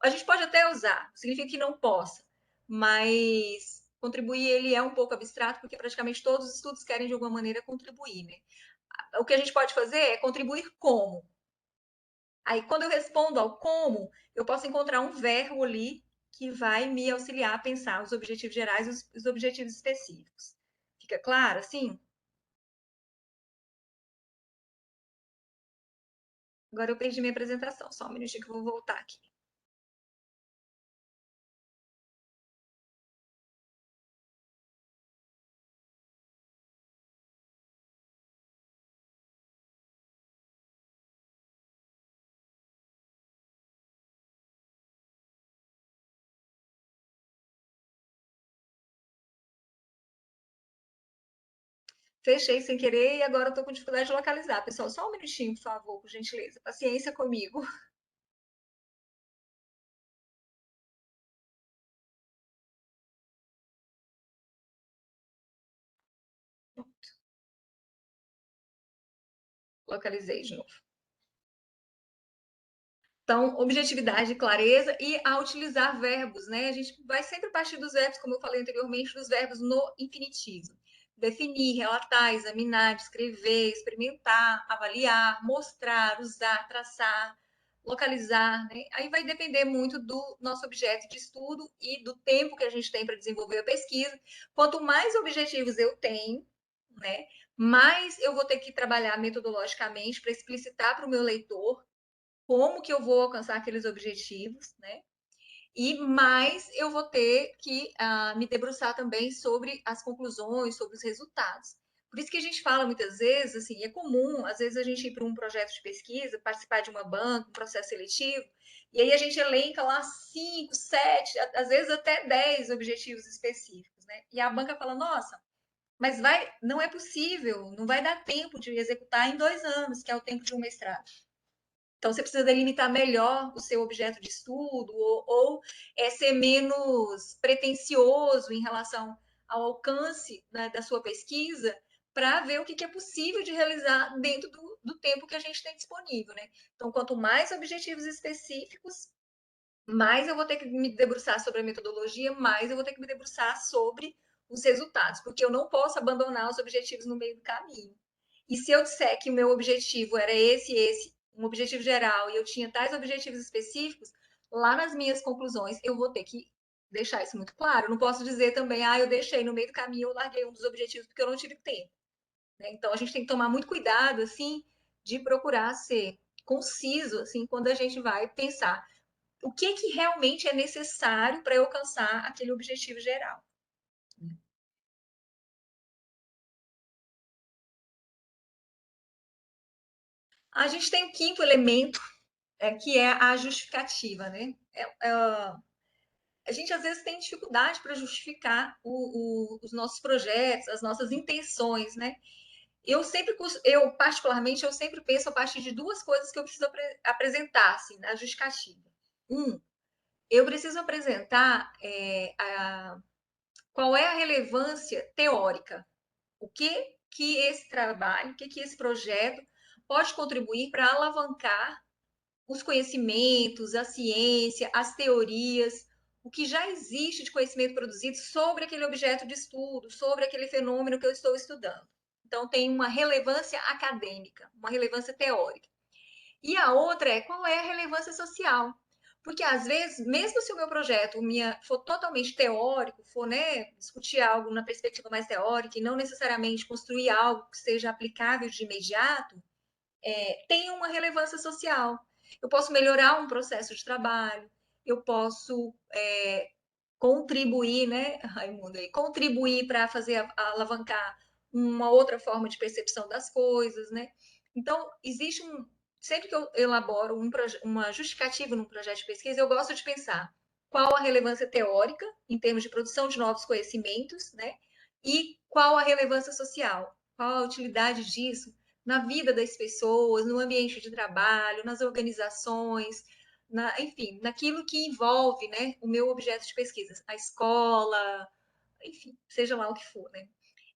A gente pode até usar, significa que não possa, mas contribuir ele é um pouco abstrato, porque praticamente todos os estudos querem, de alguma maneira, contribuir, né? O que a gente pode fazer é contribuir como. Aí, quando eu respondo ao como, eu posso encontrar um verbo ali que vai me auxiliar a pensar os objetivos gerais e os objetivos específicos. Fica claro, assim? Agora eu perdi minha apresentação, só um minutinho que eu vou voltar aqui. Fechei sem querer e agora estou com dificuldade de localizar. Pessoal, só um minutinho, por favor, por gentileza. Paciência comigo. Localizei de novo. Então, objetividade, clareza e a utilizar verbos, né? A gente vai sempre partir dos verbos, como eu falei anteriormente, dos verbos no infinitivo. Definir, relatar, examinar, descrever, experimentar, avaliar, mostrar, usar, traçar, localizar, né? Aí vai depender muito do nosso objeto de estudo e do tempo que a gente tem para desenvolver a pesquisa. Quanto mais objetivos eu tenho, né, mais eu vou ter que trabalhar metodologicamente para explicitar para o meu leitor como que eu vou alcançar aqueles objetivos, né? E mais eu vou ter que me debruçar também sobre as conclusões, sobre os resultados. Por isso que a gente fala muitas vezes, assim, é comum, às vezes a gente ir para um projeto de pesquisa, participar de uma banca, um processo seletivo, e aí a gente elenca lá 5, 7, às vezes até 10 objetivos específicos, né? E a banca fala, nossa, mas não é possível, não vai dar tempo de executar em 2 anos, que é o tempo de um mestrado. Então, você precisa delimitar melhor o seu objeto de estudo ou ser menos pretensioso em relação ao alcance, né, da sua pesquisa para ver o que é possível de realizar dentro do tempo que a gente tem disponível, né? Então, quanto mais objetivos específicos, mais eu vou ter que me debruçar sobre a metodologia, mais eu vou ter que me debruçar sobre os resultados, porque eu não posso abandonar os objetivos no meio do caminho. E se eu disser que o meu objetivo era esse, um objetivo geral, e eu tinha tais objetivos específicos, lá nas minhas conclusões eu vou ter que deixar isso muito claro. Eu não posso dizer também, eu deixei no meio do caminho, eu larguei um dos objetivos porque eu não tive tempo. Né? Então a gente tem que tomar muito cuidado, assim, de procurar ser conciso, assim, quando a gente vai pensar o que realmente é necessário para eu alcançar aquele objetivo geral. A gente tem o quinto elemento, que é a justificativa, né? A gente às vezes tem dificuldade para justificar os nossos projetos, as nossas intenções, né? Eu particularmente, eu sempre penso a partir de duas coisas que eu preciso apresentar, assim, na justificativa. Eu preciso apresentar qual é a relevância teórica, o que esse trabalho, o que esse projeto pode contribuir para alavancar os conhecimentos, a ciência, as teorias, o que já existe de conhecimento produzido sobre aquele objeto de estudo, sobre aquele fenômeno que eu estou estudando. Então, tem uma relevância acadêmica, uma relevância teórica. E a outra é qual é a relevância social. Porque, às vezes, mesmo se o meu projeto for totalmente teórico, for, né, discutir algo na perspectiva mais teórica e não necessariamente construir algo que seja aplicável de imediato, tem uma relevância social. Eu posso melhorar um processo de trabalho, eu posso contribuir, né, Raimundo, contribuir para fazer alavancar uma outra forma de percepção das coisas, né? Então, sempre que eu elaboro uma justificativa num projeto de pesquisa, eu gosto de pensar qual a relevância teórica em termos de produção de novos conhecimentos, né? E qual a relevância social, qual a utilidade disso na vida das pessoas, no ambiente de trabalho, nas organizações, enfim, naquilo que envolve, né, o meu objeto de pesquisa, a escola, enfim, seja lá o que for, né?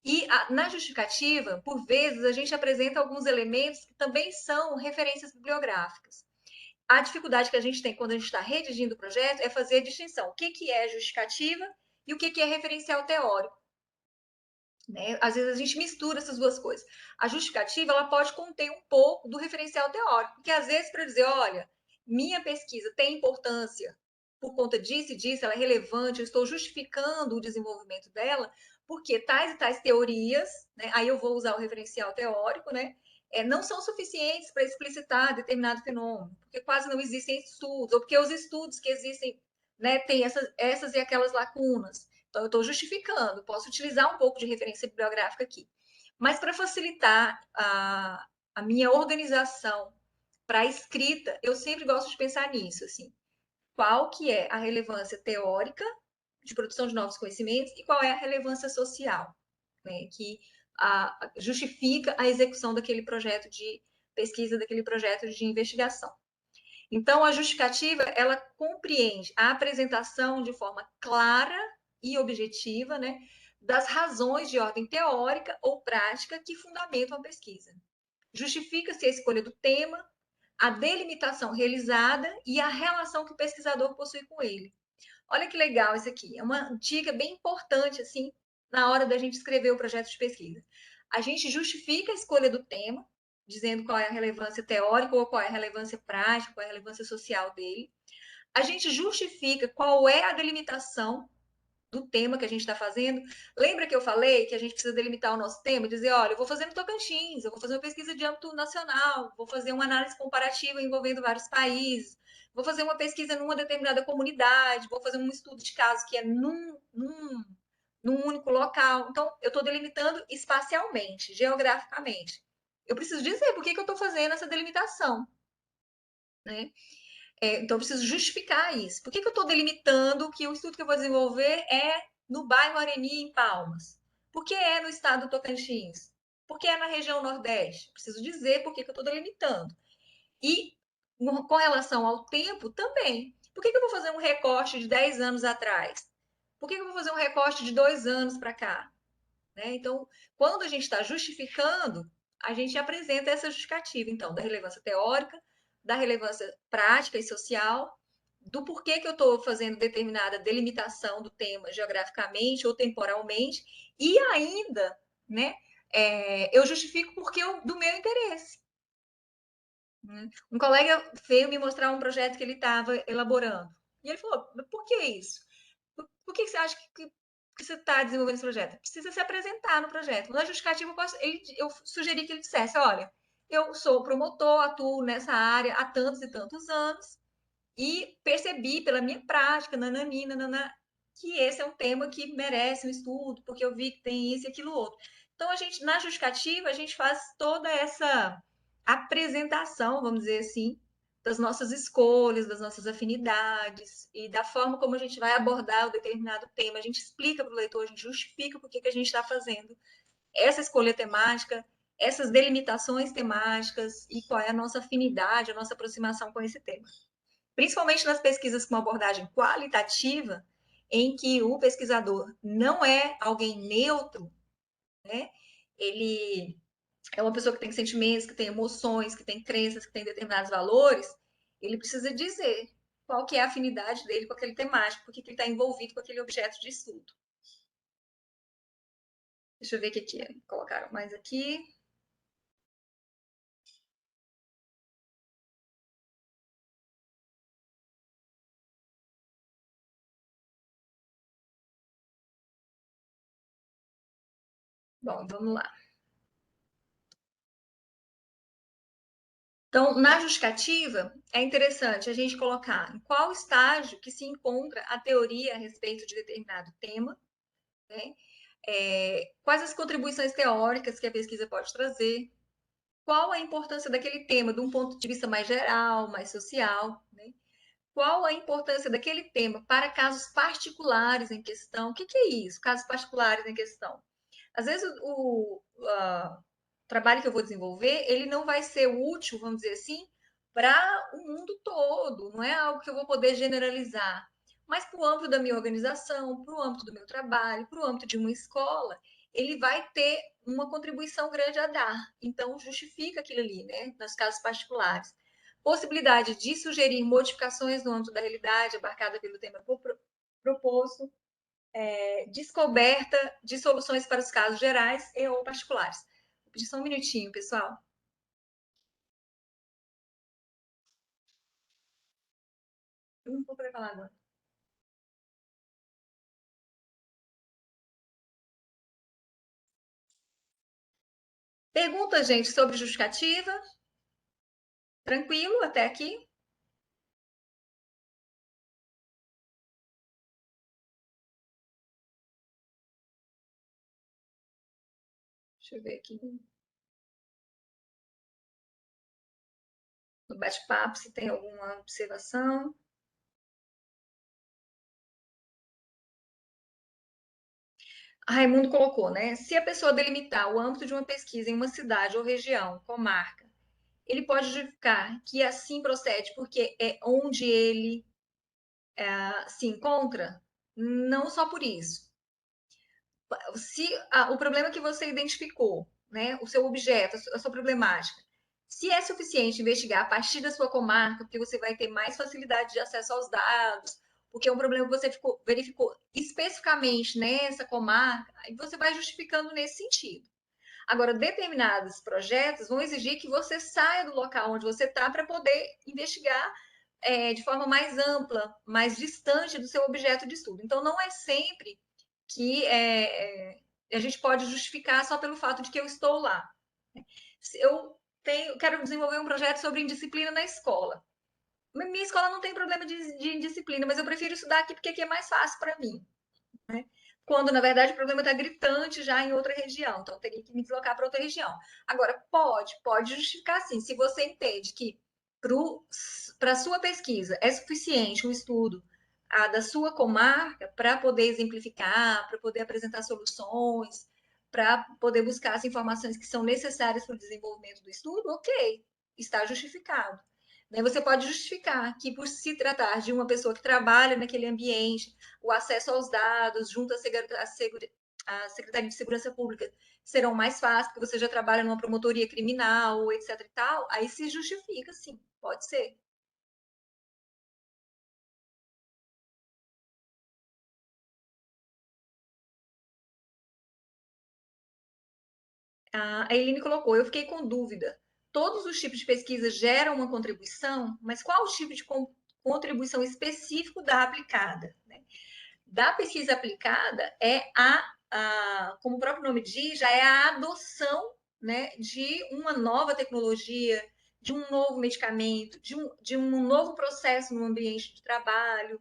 E na justificativa, por vezes, a gente apresenta alguns elementos que também são referências bibliográficas. A dificuldade que a gente tem quando a gente está redigindo o projeto é fazer a distinção. O que é justificativa e o que é referencial teórico. Né? Às vezes a gente mistura essas duas coisas. A justificativa ela pode conter um pouco do referencial teórico, porque às vezes para dizer, olha, minha pesquisa tem importância por conta disso e disso, ela é relevante, eu estou justificando o desenvolvimento dela, porque tais e tais teorias, né, aí eu vou usar o referencial teórico, né, não são suficientes para explicitar determinado fenômeno, porque quase não existem estudos, ou porque os estudos que existem, né, têm essas e aquelas lacunas. Então, eu estou justificando, posso utilizar um pouco de referência bibliográfica aqui. Mas para facilitar a minha organização para a escrita, eu sempre gosto de pensar nisso, assim. Qual que é a relevância teórica de produção de novos conhecimentos e qual é a relevância social, né, que justifica a execução daquele projeto de pesquisa, daquele projeto de investigação. Então, a justificativa, ela compreende a apresentação de forma clara e objetiva, né, das razões de ordem teórica ou prática que fundamentam a pesquisa. Justifica-se a escolha do tema, a delimitação realizada e a relação que o pesquisador possui com ele. Olha que legal isso aqui. É uma dica bem importante, assim, na hora da gente escrever o projeto de pesquisa. A gente justifica a escolha do tema, dizendo qual é a relevância teórica ou qual é a relevância prática, qual é a relevância social dele. A gente justifica qual é a delimitação do tema que a gente está fazendo. Lembra que eu falei que a gente precisa delimitar o nosso tema, dizer, olha, eu vou fazer no Tocantins, eu vou fazer uma pesquisa de âmbito nacional, vou fazer uma análise comparativa envolvendo vários países, vou fazer uma pesquisa numa determinada comunidade, vou fazer um estudo de caso que é num único local. Então, eu estou delimitando espacialmente, geograficamente. Eu preciso dizer por que eu estou fazendo essa delimitação, né? Então, eu preciso justificar isso. Por que eu estou delimitando que o estudo que eu vou desenvolver é no bairro Areni, em Palmas? Por que é no estado do Tocantins? Por que é na região Nordeste? Preciso dizer por que eu estou delimitando. E com relação ao tempo também. Por que eu vou fazer um recorte de 10 anos atrás? Por que eu vou fazer um recorte de 2 anos para cá? Né? Então, quando a gente está justificando, a gente apresenta essa justificativa, então, da relevância teórica, da relevância prática e social, do porquê que eu estou fazendo determinada delimitação do tema geograficamente ou temporalmente, e ainda, né, eu justifico porque do meu interesse. Um colega veio me mostrar um projeto que ele estava elaborando. E ele falou: por que isso? Por que você acha que você está desenvolvendo esse projeto? Precisa se apresentar no projeto. Na justificativa, eu sugeri que ele dissesse: olha, eu sou promotor, atuo nessa área há tantos e tantos anos e percebi pela minha prática, nananina, que esse é um tema que merece um estudo, porque eu vi que tem isso e aquilo outro. Então, na justificativa, a gente faz toda essa apresentação, vamos dizer assim, das nossas escolhas, das nossas afinidades e da forma como a gente vai abordar o determinado tema. A gente explica para o leitor, a gente justifica por que a gente está fazendo essa escolha temática, essas delimitações temáticas e qual é a nossa afinidade, a nossa aproximação com esse tema. Principalmente nas pesquisas com uma abordagem qualitativa, em que o pesquisador não é alguém neutro, né? Ele é uma pessoa que tem sentimentos, que tem emoções, que tem crenças, que tem determinados valores, ele precisa dizer qual que é a afinidade dele com aquele temático, porque ele está envolvido com aquele objeto de estudo. Deixa eu ver o que colocaram mais aqui. Bom, vamos lá. Então, na justificativa, é interessante a gente colocar em qual estágio que se encontra a teoria a respeito de determinado tema, né? Quais as contribuições teóricas que a pesquisa pode trazer, qual a importância daquele tema de um ponto de vista mais geral, mais social, né? Qual a importância daquele tema para casos particulares em questão. O que é isso, casos particulares em questão? Às vezes o trabalho que eu vou desenvolver, ele não vai ser útil, vamos dizer assim, para o mundo todo, não é algo que eu vou poder generalizar, mas para o âmbito da minha organização, para o âmbito do meu trabalho, para o âmbito de uma escola, ele vai ter uma contribuição grande a dar. Então, justifica aquilo ali, né? Nos casos particulares. Possibilidade de sugerir modificações no âmbito da realidade abarcada pelo tema proposto, descoberta de soluções para os casos gerais e ou particulares. Vou pedir só um minutinho, pessoal. Eu não vou poder falar agora. Pergunta, gente, sobre justificativa? Tranquilo até aqui? Deixa eu ver aqui no bate-papo se tem alguma observação. A Raimundo colocou, né? Se a pessoa delimitar o âmbito de uma pesquisa em uma cidade ou região, comarca, ele pode justificar que assim procede porque é onde ele se encontra? Não só por isso. Se o problema que você identificou, né, o seu objeto, a sua problemática, se é suficiente investigar a partir da sua comarca, porque você vai ter mais facilidade de acesso aos dados, porque é um problema que você verificou especificamente nessa comarca, aí você vai justificando nesse sentido. Agora, determinados projetos vão exigir que você saia do local onde você está para poder investigar de forma mais ampla, mais distante do seu objeto de estudo. Então, não é sempre que a gente pode justificar só pelo fato de que eu estou lá. Eu quero desenvolver um projeto sobre indisciplina na escola. Minha escola não tem problema de indisciplina, mas eu prefiro estudar aqui porque aqui é mais fácil para mim. Né? Quando, na verdade, o problema está gritante já em outra região, então eu teria que me deslocar para outra região. Agora, pode justificar sim, se você entende que para a sua pesquisa é suficiente um estudo da sua comarca para poder exemplificar, para poder apresentar soluções, para poder buscar as informações que são necessárias para o desenvolvimento do estudo, ok, está justificado. Você pode justificar que, por se tratar de uma pessoa que trabalha naquele ambiente, o acesso aos dados junto à Secretaria de Segurança Pública serão mais fáceis, porque você já trabalha numa promotoria criminal, etc e tal, aí se justifica, sim, pode ser. A Eline colocou, eu fiquei com dúvida. Todos os tipos de pesquisa geram uma contribuição, mas qual o tipo de contribuição específico da aplicada? Né? Da pesquisa aplicada é como o próprio nome diz, já é a adoção, né, de uma nova tecnologia, de um novo medicamento, de um novo processo no ambiente de trabalho,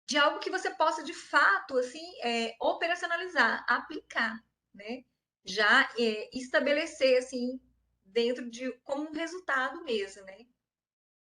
de algo que você possa de fato assim operacionalizar, aplicar, né? Já estabelecer assim dentro de como um resultado mesmo, né?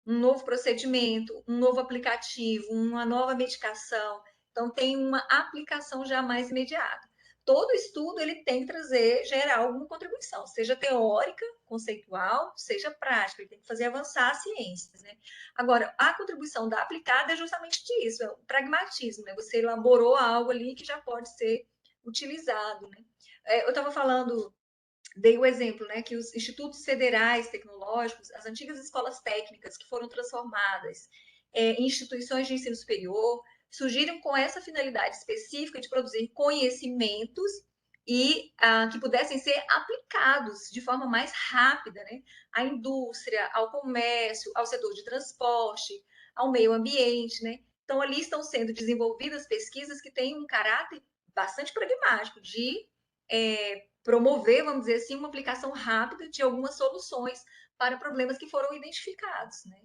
Um novo procedimento, um novo aplicativo, uma nova medicação. Então, tem uma aplicação já mais imediata. Todo estudo ele tem que trazer, gerar alguma contribuição, seja teórica, conceitual, seja prática, ele tem que fazer avançar as ciências. Né? Agora, a contribuição da aplicada é justamente disso, é o pragmatismo, né? Você elaborou algo ali que já pode ser utilizado. Né? Eu estava falando dei o exemplo, né, que os institutos federais tecnológicos, as antigas escolas técnicas que foram transformadas em instituições de ensino superior, surgiram com essa finalidade específica de produzir conhecimentos e que pudessem ser aplicados de forma mais rápida, né, à indústria, ao comércio, ao setor de transporte, ao meio ambiente, né. Então, ali estão sendo desenvolvidas pesquisas que têm um caráter bastante pragmático de promover, vamos dizer assim, uma aplicação rápida de algumas soluções para problemas que foram identificados, né?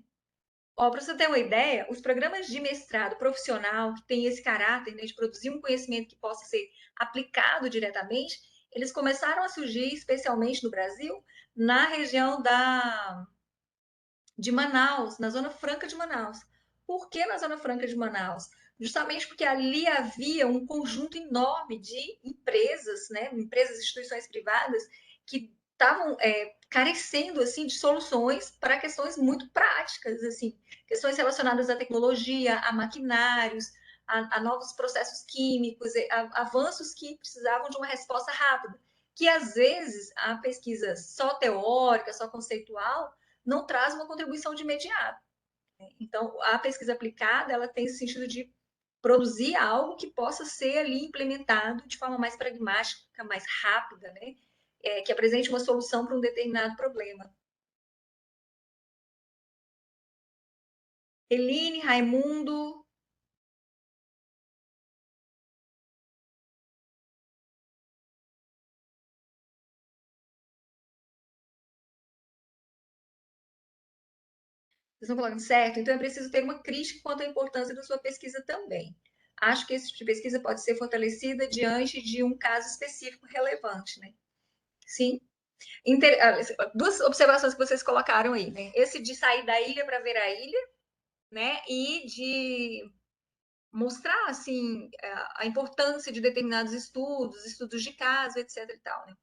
Para você ter uma ideia, os programas de mestrado profissional que têm esse caráter, né, de produzir um conhecimento que possa ser aplicado diretamente, eles começaram a surgir, especialmente no Brasil, na região de Manaus, na Zona Franca de Manaus. Por que na Zona Franca de Manaus? Justamente porque ali havia um conjunto enorme de empresas, né, empresas e instituições privadas que estavam carecendo assim de soluções para questões muito práticas, assim, questões relacionadas à tecnologia, a maquinários, a novos processos químicos, avanços que precisavam de uma resposta rápida, que às vezes a pesquisa só teórica, só conceitual, não traz uma contribuição de imediato. Então, a pesquisa aplicada, ela tem esse sentido de produzir algo que possa ser ali implementado de forma mais pragmática, mais rápida, né? Que apresente uma solução para um determinado problema. Eline, Raimundo. Vocês estão colocando certo? Então é preciso ter uma crítica quanto à importância da sua pesquisa também. Acho que esse tipo de pesquisa pode ser fortalecida diante de um caso específico relevante, né? Sim. Duas observações que vocês colocaram aí, né? Esse de sair da ilha para ver a ilha, né? E de mostrar, assim, a importância de determinados estudos, estudos de caso, etc. e tal, né?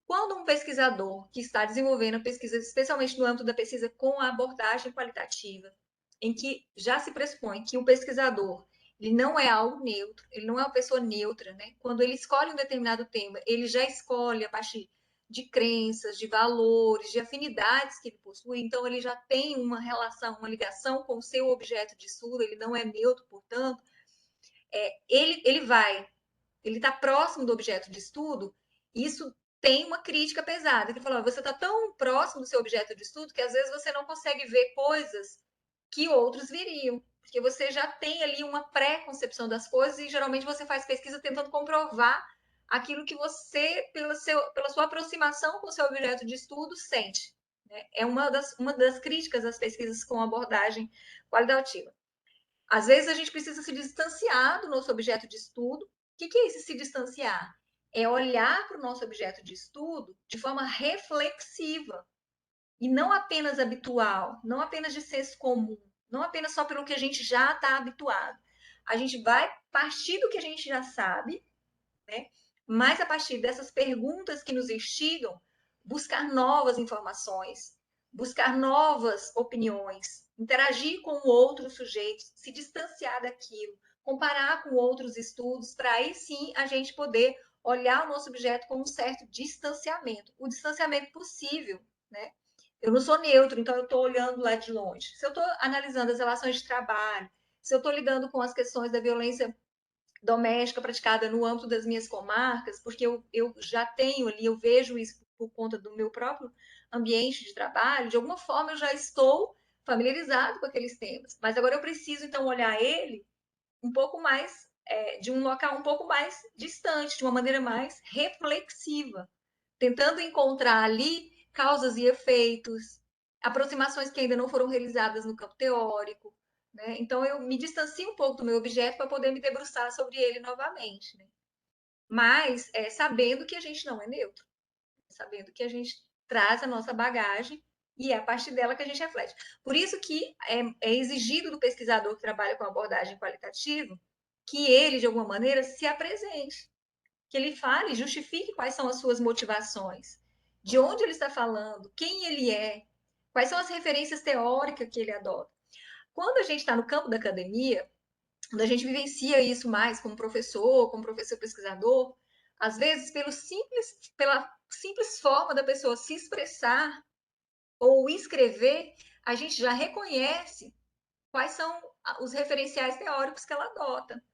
Quando um pesquisador que está desenvolvendo a pesquisa, especialmente no âmbito da pesquisa com a abordagem qualitativa, em que já se pressupõe que o pesquisador ele não é algo neutro, ele não é uma pessoa neutra, né? Quando ele escolhe um determinado tema, ele já escolhe a partir de crenças, de valores, de afinidades que ele possui, então ele já tem uma relação, uma ligação com o seu objeto de estudo, ele não é neutro, portanto, ele está próximo do objeto de estudo, isso tem uma crítica pesada, que fala, você está tão próximo do seu objeto de estudo que às vezes você não consegue ver coisas que outros viriam, porque você já tem ali uma pré-concepção das coisas e geralmente você faz pesquisa tentando comprovar aquilo que você, pela sua aproximação com o seu objeto de estudo, sente. Né? É uma das críticas às pesquisas com abordagem qualitativa. Às vezes a gente precisa se distanciar do nosso objeto de estudo. O que é esse se distanciar? É olhar para o nosso objeto de estudo de forma reflexiva e não apenas habitual, não apenas de senso comum, não apenas só pelo que a gente já está habituado. A gente vai partir do que a gente já sabe, né? Mas a partir dessas perguntas que nos instigam, buscar novas informações, buscar novas opiniões, interagir com outros sujeitos, se distanciar daquilo, comparar com outros estudos, para aí sim a gente poder olhar o nosso objeto com um certo distanciamento, o distanciamento possível, né? Eu não sou neutro, então eu estou olhando lá de longe. Se eu estou analisando as relações de trabalho, se eu estou lidando com as questões da violência doméstica praticada no âmbito das minhas comarcas, porque eu já tenho ali, eu vejo isso por conta do meu próprio ambiente de trabalho, de alguma forma eu já estou familiarizado com aqueles temas, mas agora eu preciso então olhar ele um pouco mais, de um local um pouco mais distante, de uma maneira mais reflexiva, tentando encontrar ali causas e efeitos, aproximações que ainda não foram realizadas no campo teórico, né? Então eu me distancio um pouco do meu objeto para poder me debruçar sobre ele novamente, né? Mas sabendo que a gente não é neutro, sabendo que a gente traz a nossa bagagem e é a partir dela que a gente reflete. Por isso que é exigido do pesquisador que trabalha com abordagem qualitativa que ele, de alguma maneira, se apresente, que ele fale, justifique quais são as suas motivações, de onde ele está falando, quem ele é, quais são as referências teóricas que ele adota. Quando a gente está no campo da academia, quando a gente vivencia isso mais como professor pesquisador, às vezes pela simples forma da pessoa se expressar ou escrever, a gente já reconhece quais são os referenciais teóricos que ela adota.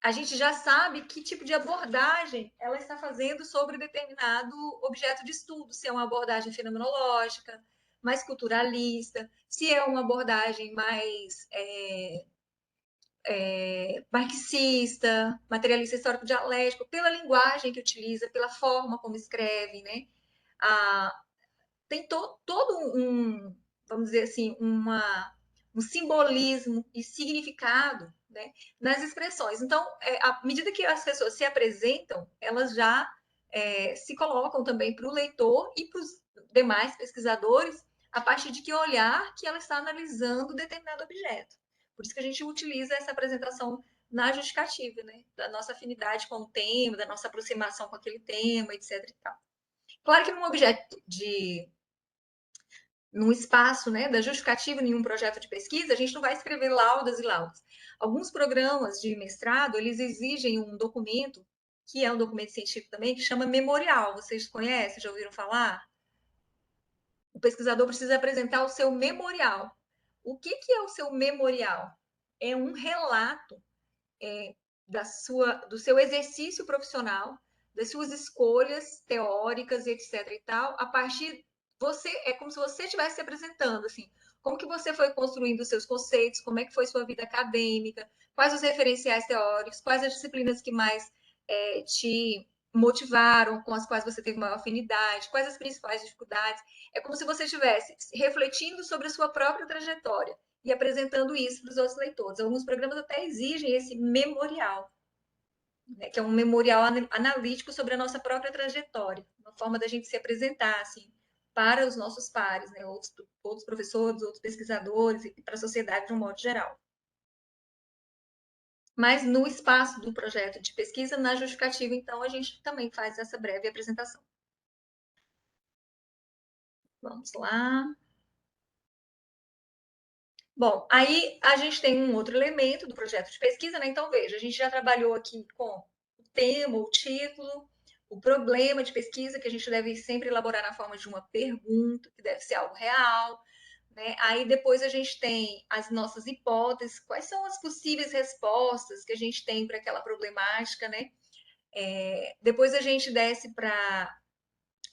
A gente já sabe que tipo de abordagem ela está fazendo sobre determinado objeto de estudo, se é uma abordagem fenomenológica, mais culturalista, se é uma abordagem mais marxista, materialista histórico dialético, pela linguagem que utiliza, pela forma como escreve, né? Tem todo um, vamos dizer assim, um simbolismo e significado, né, nas expressões. Então, à medida que as pessoas se apresentam, elas já se colocam também para o leitor e para os demais pesquisadores a partir de que olhar que ela está analisando determinado objeto. Por isso que a gente utiliza essa apresentação na justificativa, né, da nossa afinidade com o tema, da nossa aproximação com aquele tema, etc. E tal. Claro que num objeto num espaço, né, da justificativa em um projeto de pesquisa, a gente não vai escrever laudas e laudas. Alguns programas de mestrado, eles exigem um documento, que é um documento científico também, que chama memorial. Vocês conhecem, já ouviram falar? O pesquisador precisa apresentar o seu memorial. O que é o seu memorial? É um relato do seu exercício profissional, das suas escolhas teóricas, etc. e tal, a partir é como se você estivesse se apresentando, assim, como que você foi construindo os seus conceitos, como é que foi sua vida acadêmica, quais os referenciais teóricos, quais as disciplinas que mais te motivaram, com as quais você teve maior afinidade, quais as principais dificuldades. É como se você estivesse refletindo sobre a sua própria trajetória e apresentando isso para os outros leitores. Alguns programas até exigem esse memorial, né, que é um memorial analítico sobre a nossa própria trajetória, uma forma da gente se apresentar assim, para os nossos pares, né, outros professores, outros pesquisadores e para a sociedade de um modo geral. Mas no espaço do projeto de pesquisa, na justificativa, então, a gente também faz essa breve apresentação. Vamos lá. Bom, aí a gente tem um outro elemento do projeto de pesquisa, né? Então, veja, a gente já trabalhou aqui com o tema, o título, o problema de pesquisa, que a gente deve sempre elaborar na forma de uma pergunta, que deve ser algo real, né? Aí depois a gente tem as nossas hipóteses, quais são as possíveis respostas que a gente tem para aquela problemática, né? Depois a gente desce para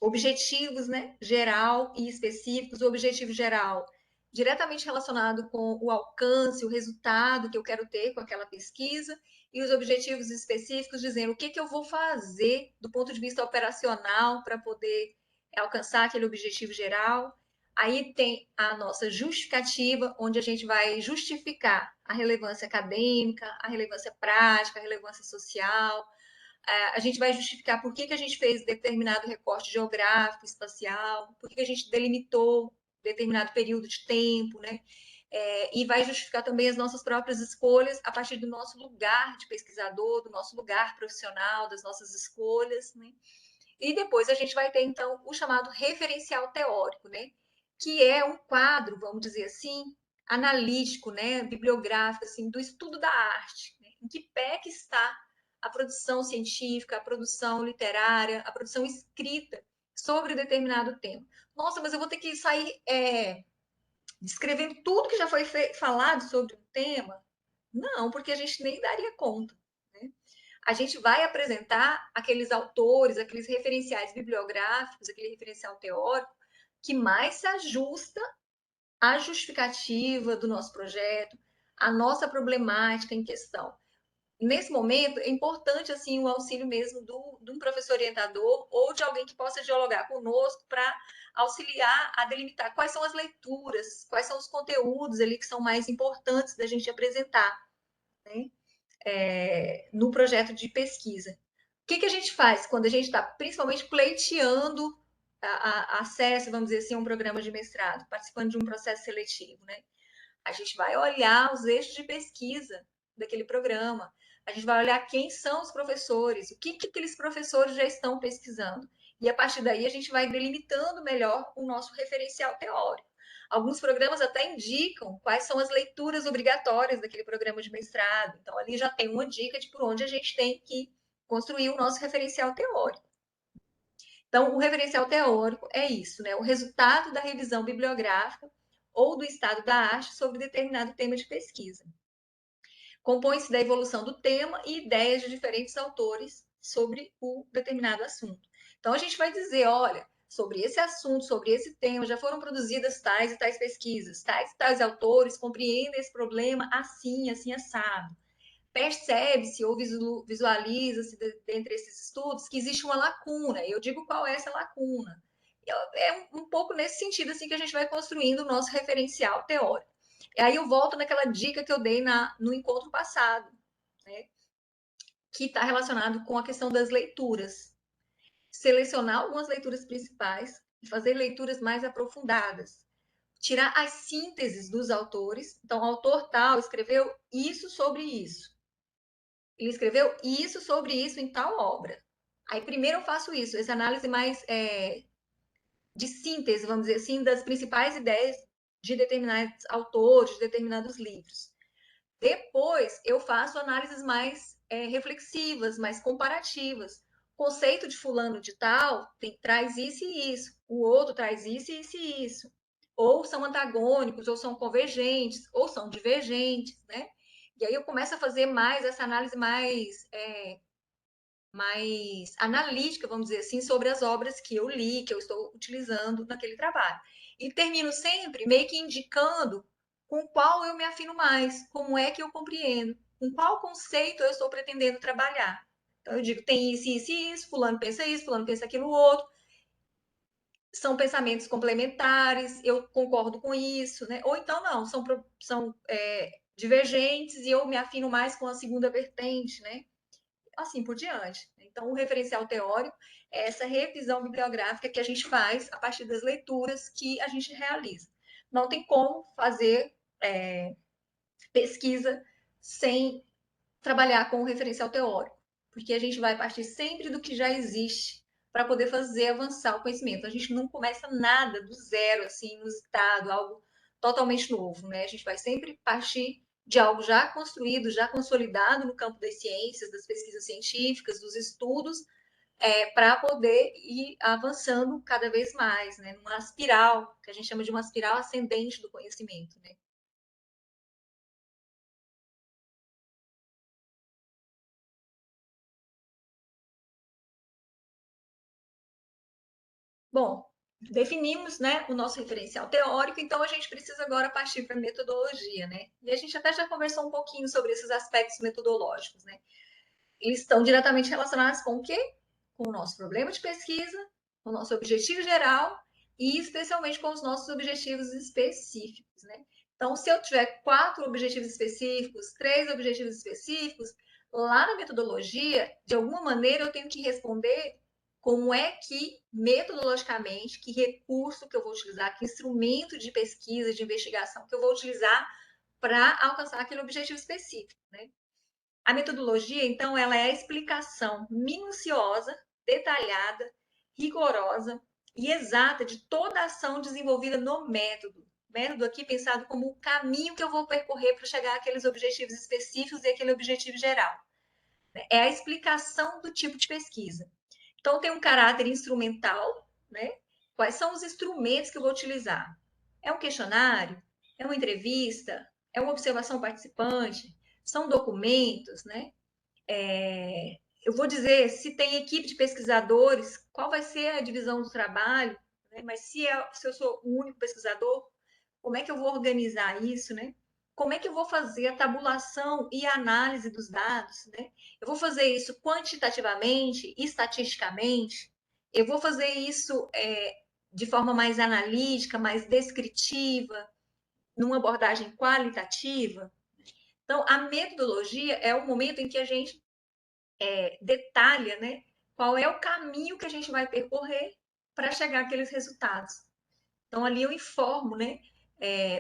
objetivos, né, geral e específicos. O objetivo geral diretamente relacionado com o alcance, o resultado que eu quero ter com aquela pesquisa, e os objetivos específicos dizendo o que eu vou fazer do ponto de vista operacional para poder alcançar aquele objetivo geral. Aí tem a nossa justificativa, onde a gente vai justificar a relevância acadêmica, a relevância prática, a relevância social, a gente vai justificar por que a gente fez determinado recorte geográfico, espacial, por que a gente delimitou determinado período de tempo, né? E vai justificar também as nossas próprias escolhas a partir do nosso lugar de pesquisador, do nosso lugar profissional, das nossas escolhas, né? E depois a gente vai ter, então, o chamado referencial teórico, né? Que é um quadro, vamos dizer assim, analítico, né? Bibliográfico, assim, do estudo da arte. Né? Em que pé que está a produção científica, a produção literária, a produção escrita sobre determinado tema. Nossa, mas eu vou ter que sair descrevendo tudo que já foi falado sobre um tema? Não, porque a gente nem daria conta. Né? A gente vai apresentar aqueles autores, aqueles referenciais bibliográficos, aquele referencial teórico que mais se ajusta à justificativa do nosso projeto, à nossa problemática em questão. Nesse momento, é importante assim o auxílio mesmo de um professor orientador ou de alguém que possa dialogar conosco para auxiliar a delimitar quais são as leituras, quais são os conteúdos ali que são mais importantes da gente apresentar, né? No projeto de pesquisa. O que a gente faz quando a gente está principalmente pleiteando acesso, vamos dizer assim, a um programa de mestrado, participando de um processo seletivo, né? A gente vai olhar os eixos de pesquisa daquele programa, a gente vai olhar quem são os professores, o que aqueles professores já estão pesquisando. E a partir daí a gente vai delimitando melhor o nosso referencial teórico. Alguns programas até indicam quais são as leituras obrigatórias daquele programa de mestrado. Então, ali já tem uma dica de por onde a gente tem que construir o nosso referencial teórico. Então, o referencial teórico é isso, né? O resultado da revisão bibliográfica ou do estado da arte sobre determinado tema de pesquisa. Compõe-se da evolução do tema e ideias de diferentes autores sobre o determinado assunto. Então, a gente vai dizer, olha, sobre esse assunto, sobre esse tema, já foram produzidas tais e tais pesquisas, tais e tais autores compreendem esse problema assim, assim, assado. Percebe-se ou visualiza-se dentre esses estudos que existe uma lacuna. Eu digo qual é essa lacuna. É um pouco nesse sentido assim que a gente vai construindo o nosso referencial teórico. E aí eu volto naquela dica que eu dei no encontro passado, né? Que está relacionado com a questão das leituras. Selecionar algumas leituras principais e fazer leituras mais aprofundadas. Tirar as sínteses dos autores. Então, o autor tal escreveu isso sobre isso. Ele escreveu isso sobre isso em tal obra. Aí, primeiro eu faço isso, essa análise mais de síntese, vamos dizer assim, das principais ideias de determinados autores, de determinados livros. Depois, eu faço análises mais reflexivas, mais comparativas. O conceito de fulano de tal traz isso e isso, o outro traz isso, isso e isso. Ou são antagônicos, ou são convergentes, ou são divergentes, né? E aí eu começo a fazer mais essa análise mais analítica, vamos dizer assim, sobre as obras que eu li, que eu estou utilizando naquele trabalho. E termino sempre meio que indicando com qual eu me afino mais, como é que eu compreendo, com qual conceito eu estou pretendendo trabalhar. Então, eu digo, tem isso, isso e isso, fulano pensa aquilo outro, são pensamentos complementares, eu concordo com isso, né? Ou então não, são divergentes e eu me afino mais com a segunda vertente, né? Assim por diante. Então, o referencial teórico é essa revisão bibliográfica que a gente faz a partir das leituras que a gente realiza. Não tem como fazer pesquisa sem trabalhar com o referencial teórico, porque a gente vai partir sempre do que já existe para poder fazer avançar o conhecimento. A gente não começa nada do zero, assim, inusitado, algo totalmente novo, né? A gente vai sempre partir de algo já construído, já consolidado no campo das ciências, das pesquisas científicas, dos estudos, para poder ir avançando cada vez mais, né? Numa espiral, que a gente chama de uma espiral ascendente do conhecimento, né? Bom, definimos, né, o nosso referencial teórico, então a gente precisa agora partir para a metodologia, né? E a gente até já conversou um pouquinho sobre esses aspectos metodológicos, né? Eles estão diretamente relacionados com o quê? Com o nosso problema de pesquisa, com o nosso objetivo geral e especialmente com os nossos objetivos específicos, né? Então, se eu tiver 4 objetivos específicos, 3 objetivos específicos, lá na metodologia, de alguma maneira eu tenho que responder como é que, metodologicamente, que recurso que eu vou utilizar, que instrumento de pesquisa, de investigação que eu vou utilizar para alcançar aquele objetivo específico, né? A metodologia, então, ela é a explicação minuciosa, detalhada, rigorosa e exata de toda a ação desenvolvida no método. Método aqui pensado como o caminho que eu vou percorrer para chegar àqueles objetivos específicos e aquele objetivo geral. É a explicação do tipo de pesquisa. Então, tem um caráter instrumental, né? Quais são os instrumentos que eu vou utilizar? É um questionário? É uma entrevista? É uma observação participante? São documentos, né? Eu vou dizer se tem equipe de pesquisadores, qual vai ser a divisão do trabalho, né? Mas se eu sou o único pesquisador, como é que eu vou organizar isso, né? Como é que eu vou fazer a tabulação e a análise dos dados, né? Eu vou fazer isso quantitativamente, estatisticamente, eu vou fazer isso de forma mais analítica, mais descritiva, numa abordagem qualitativa. Então, a metodologia é o momento em que a gente detalha, né, qual é o caminho que a gente vai percorrer para chegar àqueles resultados. Então, ali eu informo, né,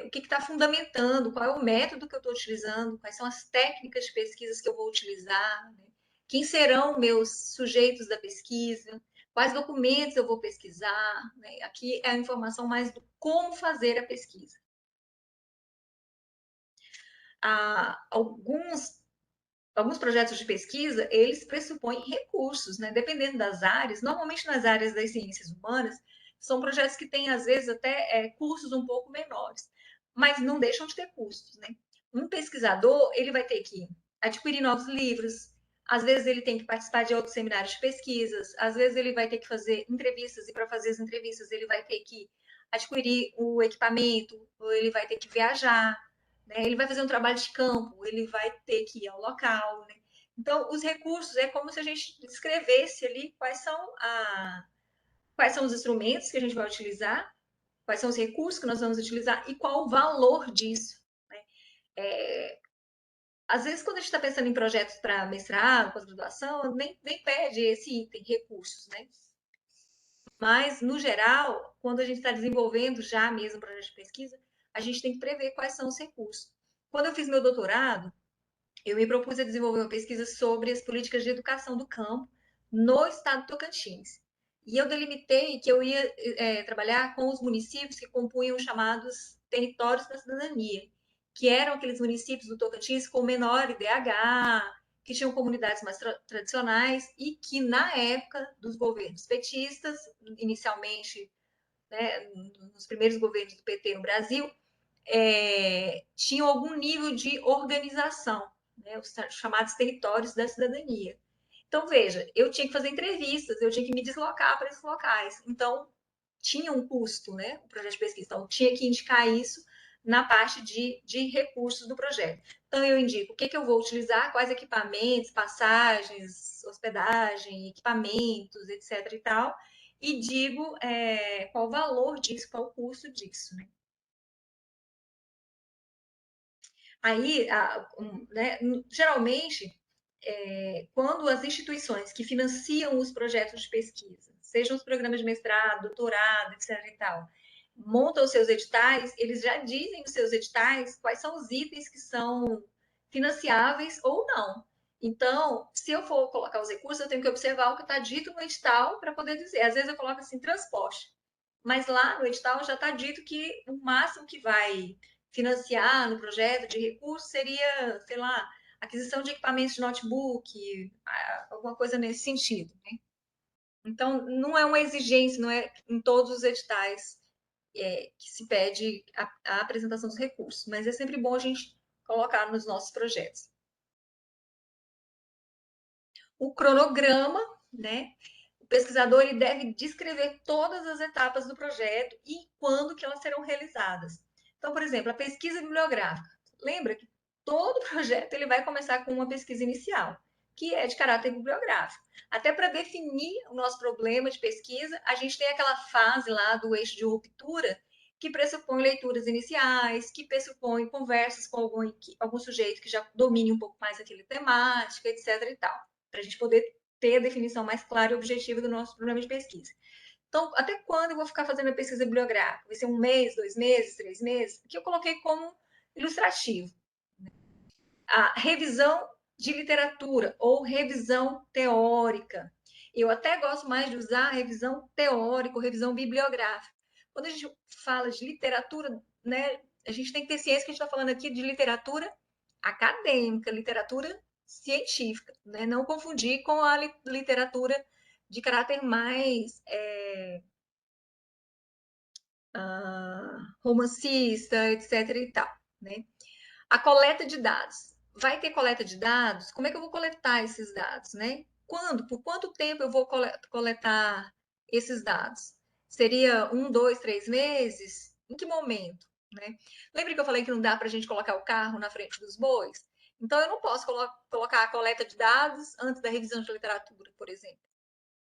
o que está fundamentando, qual é o método que eu estou utilizando, quais são as técnicas de pesquisas que eu vou utilizar, né, quem serão meus sujeitos da pesquisa, quais documentos eu vou pesquisar. Né? Aqui é a informação mais do como fazer a pesquisa. Alguns projetos de pesquisa, eles pressupõem recursos, né? Dependendo das áreas, normalmente nas áreas das ciências humanas, são projetos que têm, às vezes, até custos um pouco menores, mas não deixam de ter custos, né? Um pesquisador, ele vai ter que adquirir novos livros, às vezes ele tem que participar de outros seminários de pesquisas, às vezes ele vai ter que fazer entrevistas, e para fazer as entrevistas ele vai ter que adquirir o equipamento, ou ele vai ter que viajar, né? Ele vai fazer um trabalho de campo, ele vai ter que ir ao local, né? Então, os recursos é como se a gente descrevesse ali quais são os instrumentos que a gente vai utilizar, quais são os recursos que nós vamos utilizar e qual o valor disso. Né? Às vezes, quando a gente está pensando em projetos para mestrado, pós-graduação, nem pede esse item, recursos, né? Mas, no geral, quando a gente está desenvolvendo já mesmo um projeto de pesquisa, a gente tem que prever quais são os recursos. Quando eu fiz meu doutorado, eu me propus a desenvolver uma pesquisa sobre as políticas de educação do campo no estado do Tocantins. E eu delimitei que eu ia trabalhar com os municípios que compunham os chamados territórios da cidadania, que eram aqueles municípios do Tocantins com menor IDH, que tinham comunidades mais tradicionais e que, na época dos governos petistas, inicialmente, né, nos primeiros governos do PT no Brasil, tinham algum nível de organização, né, os chamados territórios da cidadania. Então, veja, eu tinha que fazer entrevistas, eu tinha que me deslocar para esses locais. Então, tinha um custo, né, o projeto de pesquisa. Então, tinha que indicar isso na parte de recursos do projeto. Então, eu indico o que eu vou utilizar, quais equipamentos, passagens, hospedagem, equipamentos, etc. e tal, e digo qual o valor disso, qual o custo disso, né? Aí, né, geralmente, quando as instituições que financiam os projetos de pesquisa, sejam os programas de mestrado, doutorado, etc. e tal, montam os seus editais, eles já dizem nos seus editais quais são os itens que são financiáveis ou não. Então, se eu for colocar os recursos, eu tenho que observar o que está dito no edital para poder dizer. Às vezes eu coloco assim, transporte. Mas lá no edital já está dito que o máximo que vai financiar no projeto de recurso seria, sei lá, aquisição de equipamentos de notebook, alguma coisa nesse sentido, né? Então, não é uma exigência, não é em todos os editais que se pede a apresentação dos recursos, mas é sempre bom a gente colocar nos nossos projetos. O cronograma, né? O pesquisador ele deve descrever todas as etapas do projeto e quando que elas serão realizadas. Então, por exemplo, a pesquisa bibliográfica. Lembra que todo projeto ele vai começar com uma pesquisa inicial, que é de caráter bibliográfico. Até para definir o nosso problema de pesquisa, a gente tem aquela fase lá do eixo de ruptura, que pressupõe leituras iniciais, que pressupõe conversas com algum sujeito que já domine um pouco mais aquela temática, etc. e tal, para a gente poder ter a definição mais clara e objetiva do nosso programa de pesquisa. Então, até quando eu vou ficar fazendo a pesquisa bibliográfica? Vai ser 1 mês, 2 meses, 3 meses? Que eu coloquei como ilustrativo. A revisão de literatura ou revisão teórica. Eu até gosto mais de usar revisão teórica ou revisão bibliográfica. Quando a gente fala de literatura, né, a gente tem que ter ciência que a gente está falando aqui de literatura acadêmica, literatura científica, né? Não confundir com a literatura de caráter mais romancista, etc. e tal, né? A coleta de dados. Vai ter coleta de dados? Como é que eu vou coletar esses dados, né? Quando? Por quanto tempo eu vou coletar esses dados? Seria 1, 2, 3 meses? Em que momento? Né? Lembra que eu falei que não dá para a gente colocar o carro na frente dos bois? Então, eu não posso colocar a coleta de dados antes da revisão de literatura, por exemplo,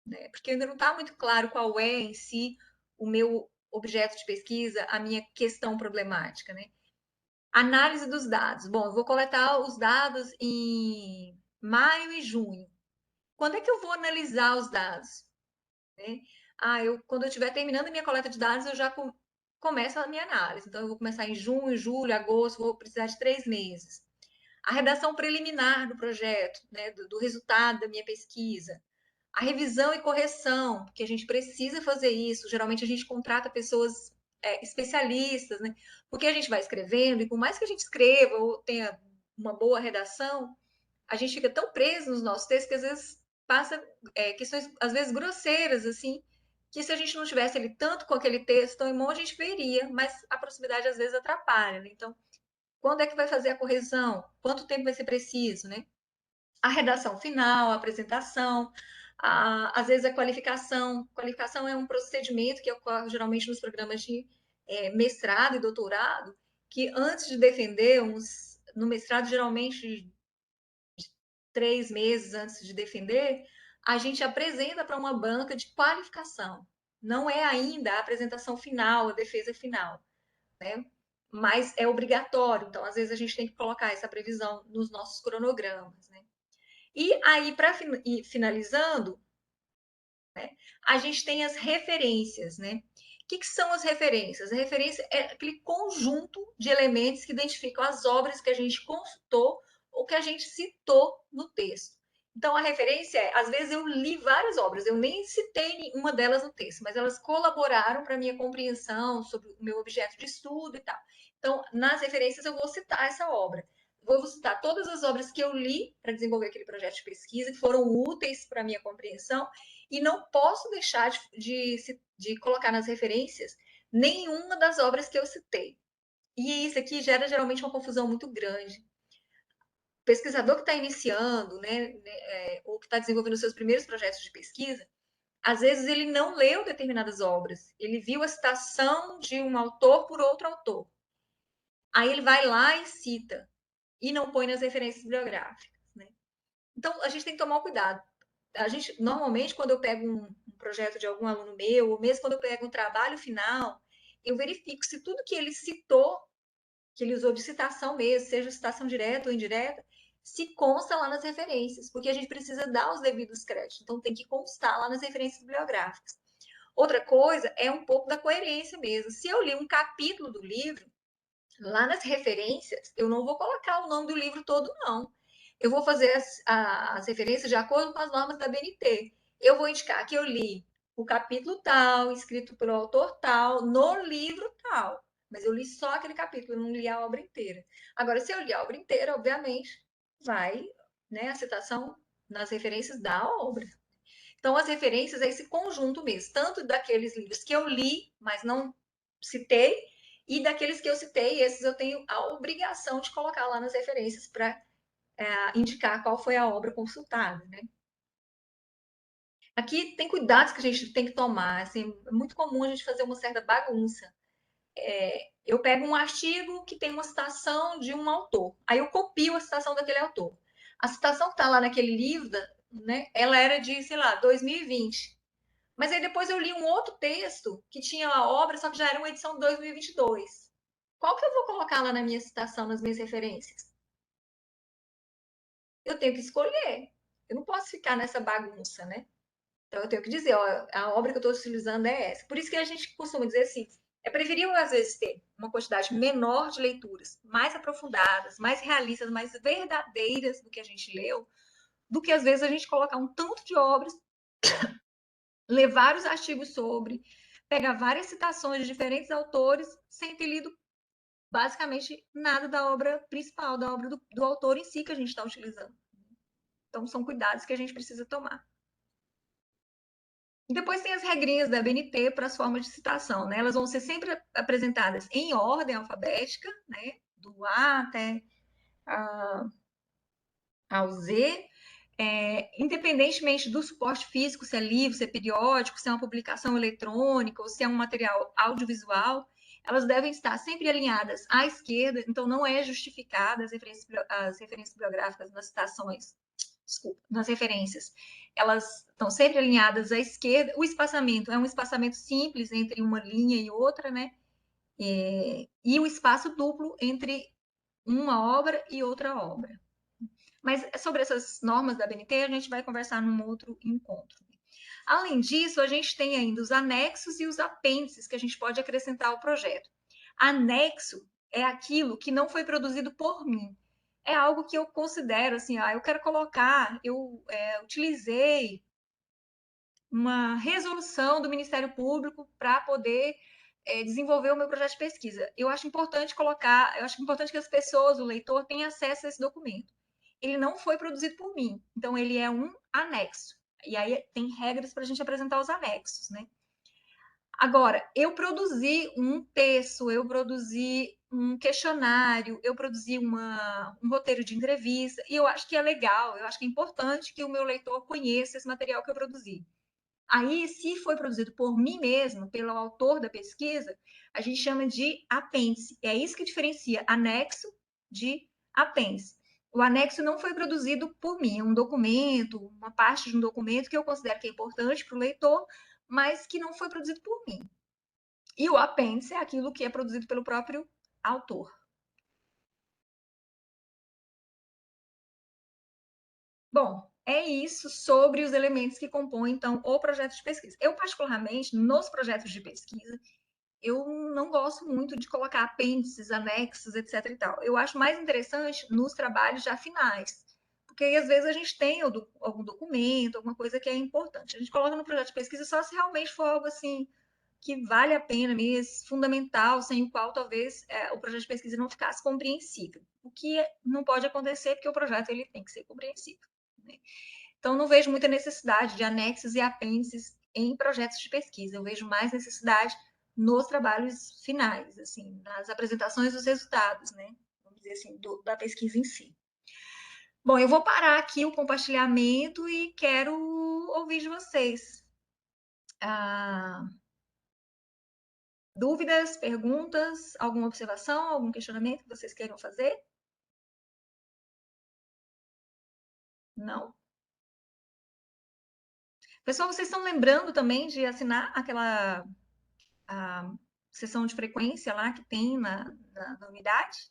né? Porque ainda não está muito claro qual é em si o meu objeto de pesquisa, a minha questão problemática, né? Análise dos dados. Bom, eu vou coletar os dados em maio e junho. Quando é que eu vou analisar os dados? Né? Quando eu estiver terminando a minha coleta de dados, eu já começo a minha análise. Então, eu vou começar em junho, julho, agosto, vou precisar de 3 meses. A redação preliminar do projeto, né, do resultado da minha pesquisa. A revisão e correção, que a gente precisa fazer isso. Geralmente a gente contrata pessoas especialistas, né? Porque a gente vai escrevendo e por mais que a gente escreva ou tenha uma boa redação, a gente fica tão preso nos nossos textos que às vezes passa questões, às vezes grosseiras, assim, que se a gente não tivesse ali tanto com aquele texto tão em mão, a gente veria, mas a proximidade às vezes atrapalha, né? Então, quando é que vai fazer a correção? Quanto tempo vai ser preciso, né? A redação final, a apresentação, às vezes a qualificação. Qualificação é um procedimento que ocorre geralmente nos programas de mestrado e doutorado, que antes de defender, no mestrado, geralmente 3 meses antes de defender, a gente apresenta para uma banca de qualificação. Não é ainda a apresentação final, a defesa final, né? Mas é obrigatório, então às vezes a gente tem que colocar essa previsão nos nossos cronogramas, né? E aí, para finalizando, né, a gente tem as referências, né? O que são as referências? A referência é aquele conjunto de elementos que identificam as obras que a gente consultou ou que a gente citou no texto. Então, a referência é, às vezes eu li várias obras, eu nem citei nenhuma delas no texto, mas elas colaboraram para a minha compreensão sobre o meu objeto de estudo e tal. Então, nas referências, eu vou citar essa obra. Vou citar todas as obras que eu li para desenvolver aquele projeto de pesquisa, que foram úteis para a minha compreensão, e não posso deixar de colocar nas referências nenhuma das obras que eu citei. E isso aqui gera geralmente uma confusão muito grande. O pesquisador que está iniciando, ou que está desenvolvendo seus primeiros projetos de pesquisa, às vezes ele não leu determinadas obras, ele viu a citação de um autor por outro autor. Aí ele vai lá e cita, e não põe nas referências bibliográficas. Né? Então, a gente tem que tomar cuidado. A gente, normalmente, quando eu pego um projeto de algum aluno meu, ou mesmo quando eu pego um trabalho final, eu verifico se tudo que ele citou, que ele usou de citação mesmo, seja citação direta ou indireta, se consta lá nas referências, porque a gente precisa dar os devidos créditos. Então, tem que constar lá nas referências bibliográficas. Outra coisa é um pouco da coerência mesmo. Se eu li um capítulo do livro, lá nas referências, eu não vou colocar o nome do livro todo, não. Eu vou fazer as referências de acordo com as normas da BNT. Eu vou indicar que eu li o capítulo tal, escrito pelo autor tal, no livro tal. Mas eu li só aquele capítulo, eu não li a obra inteira. Agora, se eu li a obra inteira, obviamente, vai, né, a citação nas referências da obra. Então, as referências é esse conjunto mesmo, tanto daqueles livros que eu li, mas não citei, e daqueles que eu citei, esses eu tenho a obrigação de colocar lá nas referências para indicar qual foi a obra consultada, né? Aqui tem cuidados que a gente tem que tomar, assim, é muito comum a gente fazer uma certa bagunça. Eu pego um artigo que tem uma citação de um autor, aí eu copio a citação daquele autor. A citação que está lá naquele livro, né, ela era de, sei lá, 2020. Mas aí depois eu li um outro texto que tinha a obra, só que já era uma edição de 2022. Qual que eu vou colocar lá na minha citação, nas minhas referências? Eu tenho que escolher. Eu não posso ficar nessa bagunça, né? Então eu tenho que dizer, ó, a obra que eu estou utilizando é essa. Por isso que a gente costuma dizer assim, é preferível às vezes ter uma quantidade menor de leituras, mais aprofundadas, mais realistas, mais verdadeiras do que a gente leu, do que às vezes a gente colocar um tanto de obras, ler vários artigos sobre, pegar várias citações de diferentes autores, sem ter lido basicamente nada da obra principal, da obra do autor em si que a gente está utilizando. Então, são cuidados que a gente precisa tomar. E depois tem as regrinhas da BNT para as formas de citação, né? Elas vão ser sempre apresentadas em ordem alfabética, né? Do A até ao Z, independentemente do suporte físico, se é livro, se é periódico, se é uma publicação eletrônica ou se é um material audiovisual, elas devem estar sempre alinhadas à esquerda, então não é justificada as referências bibliográficas nas citações, desculpa, nas referências. Elas estão sempre alinhadas à esquerda. O espaçamento é um espaçamento simples entre uma linha e outra, né? E o espaço duplo entre uma obra e outra obra. Mas sobre essas normas da BNT, a gente vai conversar num outro encontro. Além disso, a gente tem ainda os anexos e os apêndices que a gente pode acrescentar ao projeto. Anexo é aquilo que não foi produzido por mim. É algo que eu considero assim, eu quero colocar, eu utilizei uma resolução do Ministério Público para poder desenvolver o meu projeto de pesquisa. Eu acho importante colocar, eu acho importante que as pessoas, o leitor, tenham acesso a esse documento. Ele não foi produzido por mim, então ele é um anexo. E aí tem regras para a gente apresentar os anexos, né? Agora, eu produzi um texto, eu produzi um questionário, eu produzi um roteiro de entrevista, e eu acho que é legal, eu acho que é importante que o meu leitor conheça esse material que eu produzi. Aí, se foi produzido por mim mesmo, pelo autor da pesquisa, a gente chama de apêndice. É isso que diferencia anexo de apêndice. O anexo não foi produzido por mim, é um documento, uma parte de um documento que eu considero que é importante para o leitor, mas que não foi produzido por mim. E o apêndice é aquilo que é produzido pelo próprio autor. Bom, é isso sobre os elementos que compõem, então, o projeto de pesquisa. Eu, particularmente, nos projetos de pesquisa, eu não gosto muito de colocar apêndices, anexos, etc. e tal. Eu acho mais interessante nos trabalhos já finais, porque aí, às vezes, a gente tem algum documento, alguma coisa que é importante. A gente coloca no projeto de pesquisa só se realmente for algo assim que vale a pena mesmo, fundamental, sem o qual talvez o projeto de pesquisa não ficasse compreensível. O que não pode acontecer, porque o projeto ele tem que ser compreensível, né? Então, não vejo muita necessidade de anexos e apêndices em projetos de pesquisa. Eu vejo mais necessidade nos trabalhos finais, assim, nas apresentações dos resultados, né? Vamos dizer assim, da pesquisa em si. Bom, eu vou parar aqui o compartilhamento e quero ouvir de vocês. Dúvidas, perguntas, alguma observação, algum questionamento que vocês queiram fazer? Não? Pessoal, vocês estão lembrando também de assinar aquela sessão de frequência lá que tem na unidade?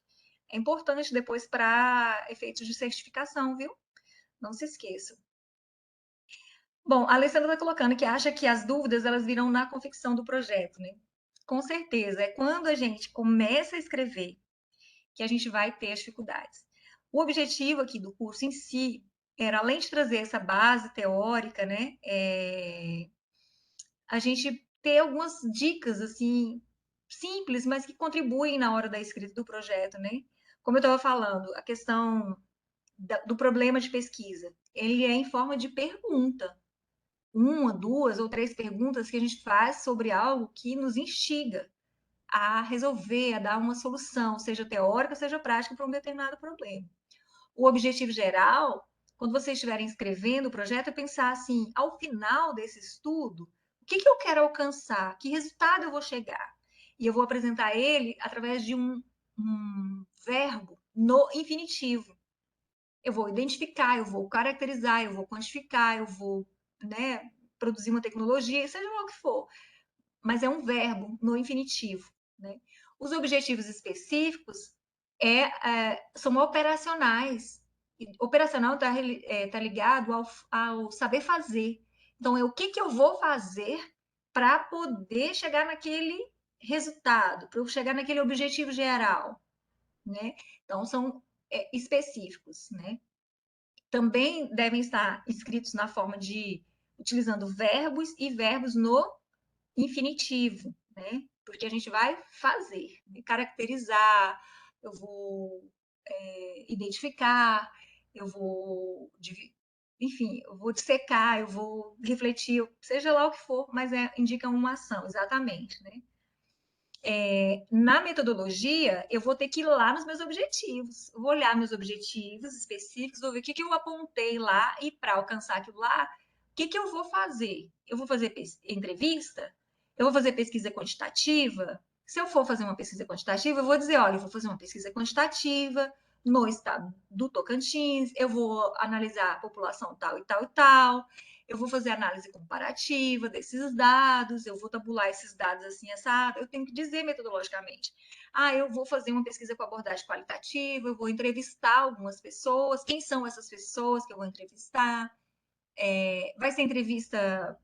É importante depois para efeitos de certificação, viu? Não se esqueçam. Bom, a Alessandra está colocando que acha que as dúvidas elas virão na confecção do projeto, né? Com certeza, é quando a gente começa a escrever que a gente vai ter as dificuldades. O objetivo aqui do curso em si era, além de trazer essa base teórica, né, a gente ter algumas dicas, assim, simples, mas que contribuem na hora da escrita do projeto, né? Como eu estava falando, a questão do problema de pesquisa, ele é em forma de pergunta. Uma, duas ou três perguntas que a gente faz sobre algo que nos instiga a resolver, a dar uma solução, seja teórica, seja prática, para um determinado problema. O objetivo geral, quando vocês estiverem escrevendo o projeto, é pensar assim, ao final desse estudo, o que eu quero alcançar? Que resultado eu vou chegar? E eu vou apresentar ele através de um verbo no infinitivo. Eu vou identificar, eu vou caracterizar, eu vou quantificar, eu vou, né, produzir uma tecnologia, seja lá o que for. Mas é um verbo no infinitivo, né? Os objetivos específicos são operacionais. Operacional está ligado ao saber fazer. Então, é o que eu vou fazer para poder chegar naquele resultado, para eu chegar naquele objetivo geral, né? Então, são específicos, né? Também devem estar escritos na forma de utilizando verbos e verbos no infinitivo, né? Porque a gente vai fazer, né? Caracterizar, eu vou identificar, eu vou, enfim, eu vou dissecar, eu vou refletir, seja lá o que for, mas indica uma ação, exatamente, né? Na metodologia, eu vou ter que ir lá nos meus objetivos. Eu vou olhar meus objetivos específicos, vou ver o que eu apontei lá e para alcançar aquilo lá, o que eu vou fazer? Eu vou fazer entrevista? Eu vou fazer pesquisa quantitativa? Se eu for fazer uma pesquisa quantitativa, eu vou dizer, olha, eu vou fazer uma pesquisa quantitativa no estado do Tocantins, eu vou analisar a população tal e tal e tal, eu vou fazer análise comparativa desses dados, eu vou tabular esses dados assim, assado, eu tenho que dizer metodologicamente. Eu vou fazer uma pesquisa com abordagem qualitativa, eu vou entrevistar algumas pessoas, quem são essas pessoas que eu vou entrevistar? Vai ser entrevista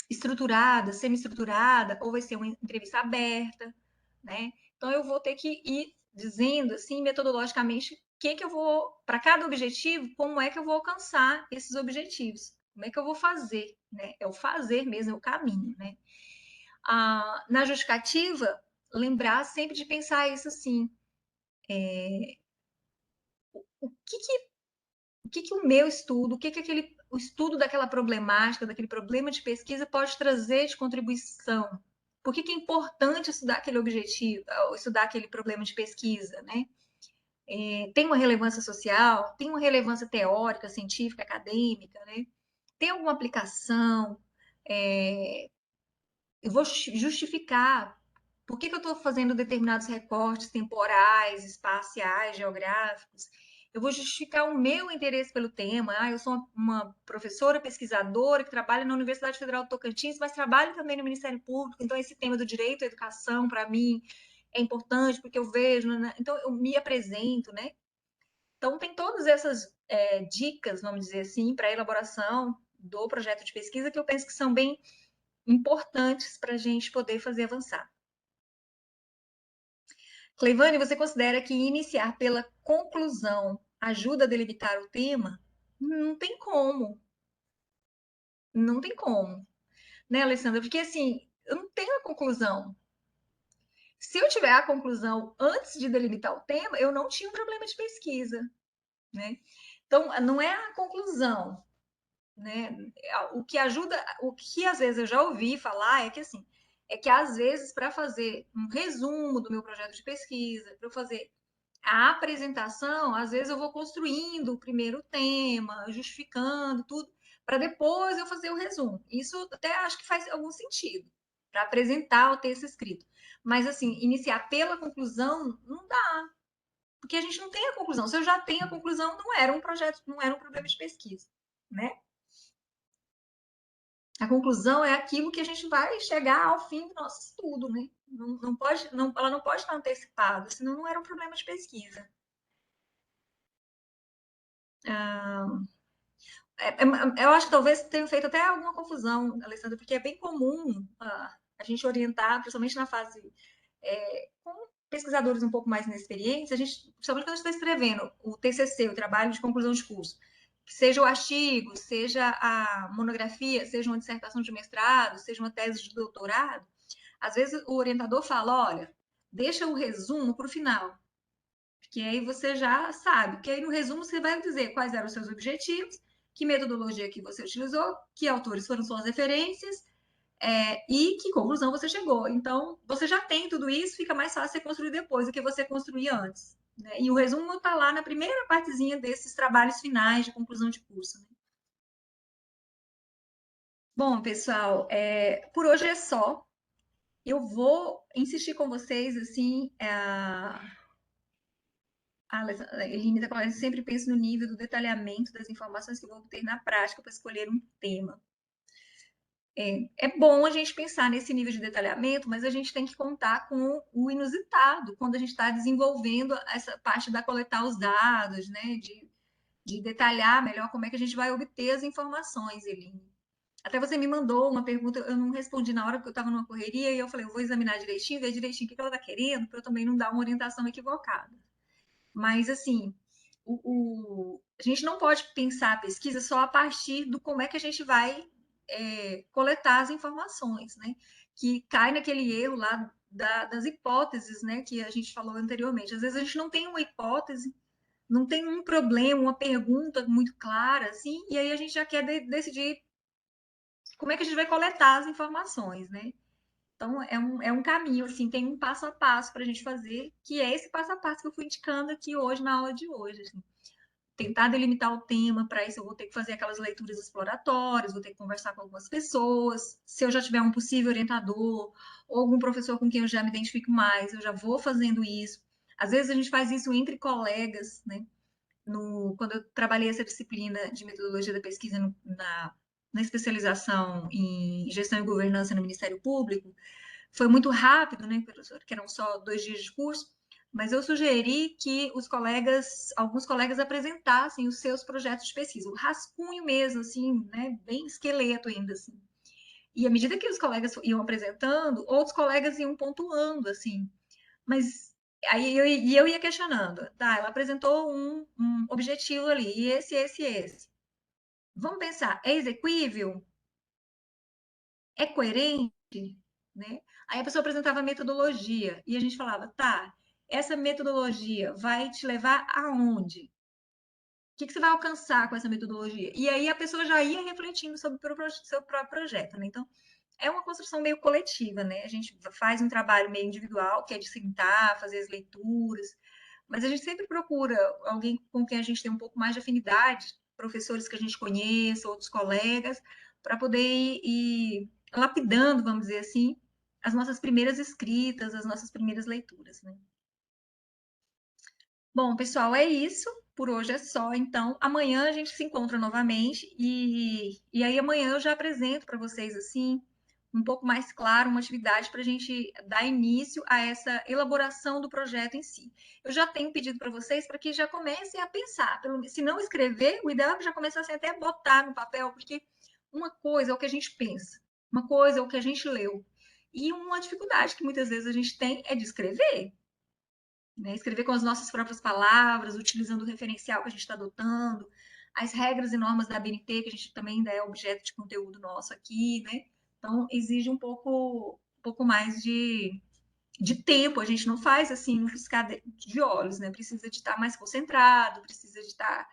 estruturada, semi-estruturada, ou vai ser uma entrevista aberta, né? Então, eu vou ter que ir dizendo, assim, metodologicamente, que eu vou, para cada objetivo, como é que eu vou alcançar esses objetivos, como é que eu vou fazer, né? É o fazer mesmo, é o caminho, né? Na justificativa, lembrar sempre de pensar isso assim, o que o meu estudo, o estudo daquela problemática, daquele problema de pesquisa pode trazer de contribuição? Por que é importante estudar aquele objetivo, estudar aquele problema de pesquisa, né? Tem uma relevância social, tem uma relevância teórica, científica, acadêmica, né? Tem alguma aplicação? Eu vou justificar por que eu estou fazendo determinados recortes temporais, espaciais, geográficos. Eu vou justificar o meu interesse pelo tema. Eu sou uma professora pesquisadora que trabalha na Universidade Federal do Tocantins, mas trabalho também no Ministério Público. Então, esse tema do direito à educação, para mim, é importante porque eu vejo. Né? Então, eu me apresento, né? Então, tem todas essas dicas, vamos dizer assim, para a elaboração do projeto de pesquisa que eu penso que são bem importantes para a gente poder fazer avançar. Cleivane, você considera que iniciar pela conclusão ajuda a delimitar o tema? Não tem como. Não tem como. Né, Alessandra? Porque assim, eu não tenho a conclusão. Se eu tiver a conclusão antes de delimitar o tema, eu não tinha um problema de pesquisa, né? Então, não é a conclusão, né? O que ajuda, o que às vezes eu já ouvi falar é que assim, é que às vezes para fazer um resumo do meu projeto de pesquisa, para eu fazer a apresentação, às vezes eu vou construindo o primeiro tema, justificando tudo, para depois eu fazer o resumo. Isso até acho que faz algum sentido, para apresentar o texto escrito. Mas, assim, iniciar pela conclusão não dá, porque a gente não tem a conclusão. Se eu já tenho a conclusão, não era um projeto, não era um problema de pesquisa, né? A conclusão é aquilo que a gente vai chegar ao fim do nosso estudo, né? Não pode, não, ela não pode estar antecipada, senão não era um problema de pesquisa. Eu acho que talvez tenha feito até alguma confusão, Alessandra, porque é bem comum a gente orientar, principalmente na fase com pesquisadores um pouco mais inexperientes, a gente, principalmente quando a gente está escrevendo o TCC, o trabalho de conclusão de curso, que seja o artigo, seja a monografia, seja uma dissertação de mestrado, seja uma tese de doutorado, às vezes o orientador fala, olha, deixa o resumo para o final, porque aí você já sabe, porque aí no resumo você vai dizer quais eram os seus objetivos, que metodologia que você utilizou, que autores foram suas referências, e que conclusão você chegou. Então, você já tem tudo isso, fica mais fácil você construir depois do que você construir antes. Né? E o resumo está lá na primeira partezinha desses trabalhos finais de conclusão de curso. Né? Bom, pessoal, por hoje é só. Eu vou insistir com vocês, assim, a Eline está falando, eu sempre penso no nível do detalhamento das informações que eu vou ter na prática para escolher um tema. É bom a gente pensar nesse nível de detalhamento, mas a gente tem que contar com o inusitado quando a gente está desenvolvendo essa parte da coletar os dados, né? De detalhar melhor como é que a gente vai obter as informações, Eline. Até você me mandou uma pergunta, eu não respondi na hora porque eu estava numa correria e eu falei, eu vou examinar direitinho, ver direitinho o que ela está querendo, para eu também não dar uma orientação equivocada. Mas, assim, a gente não pode pensar a pesquisa só a partir do como é que a gente vai coletar as informações, né? Que cai naquele erro lá das hipóteses, né? Que a gente falou anteriormente. Às vezes a gente não tem uma hipótese, não tem um problema, uma pergunta muito clara, assim, e aí a gente já quer decidir como é que a gente vai coletar as informações, né? Então, é um caminho, assim, tem um passo a passo para a gente fazer, que é esse passo a passo que eu fui indicando aqui hoje, na aula de hoje. Assim. Tentar delimitar o tema, para isso eu vou ter que fazer aquelas leituras exploratórias, vou ter que conversar com algumas pessoas. Se eu já tiver um possível orientador, ou algum professor com quem eu já me identifico mais, eu já vou fazendo isso. Às vezes a gente faz isso entre colegas, né? Quando eu trabalhei essa disciplina de metodologia da pesquisa na especialização em gestão e governança no Ministério Público, foi muito rápido, né, professor? Que eram só 2 dias de curso, mas eu sugeri que alguns colegas apresentassem os seus projetos de pesquisa, o rascunho mesmo, assim, né, bem esqueleto ainda, assim. E à medida que os colegas iam apresentando, outros colegas iam pontuando, assim. Mas aí eu ia questionando, tá? Ela apresentou um objetivo ali, e esse. Vamos pensar, é exequível? É coerente? Né? Aí a pessoa apresentava a metodologia e a gente falava, tá, essa metodologia vai te levar aonde? O que você vai alcançar com essa metodologia? E aí a pessoa já ia refletindo sobre o seu próprio projeto, né? Então, é uma construção meio coletiva, né? A gente faz um trabalho meio individual, que é de sentar, fazer as leituras, mas a gente sempre procura alguém com quem a gente tem um pouco mais de afinidade, professores que a gente conheça, outros colegas, para poder ir lapidando, vamos dizer assim, as nossas primeiras escritas, as nossas primeiras leituras, né? Bom, pessoal, é isso. Por hoje é só. Então, amanhã a gente se encontra novamente e aí amanhã eu já apresento para vocês assim um pouco mais claro uma atividade para a gente dar início a essa elaboração do projeto em si. Eu já tenho pedido para vocês para que já comecem a pensar, se não escrever, o ideal é que já começassem até a botar no papel, porque uma coisa é o que a gente pensa, uma coisa é o que a gente leu, e uma dificuldade que muitas vezes a gente tem é de escrever. né? Escrever com as nossas próprias palavras, utilizando o referencial que a gente está adotando, as regras e normas da BNT, que a gente também ainda é objeto de conteúdo nosso aqui, né? Então, exige um pouco mais de tempo, a gente não faz assim um piscar de olhos, né? Precisa de estar mais concentrado, precisa de estar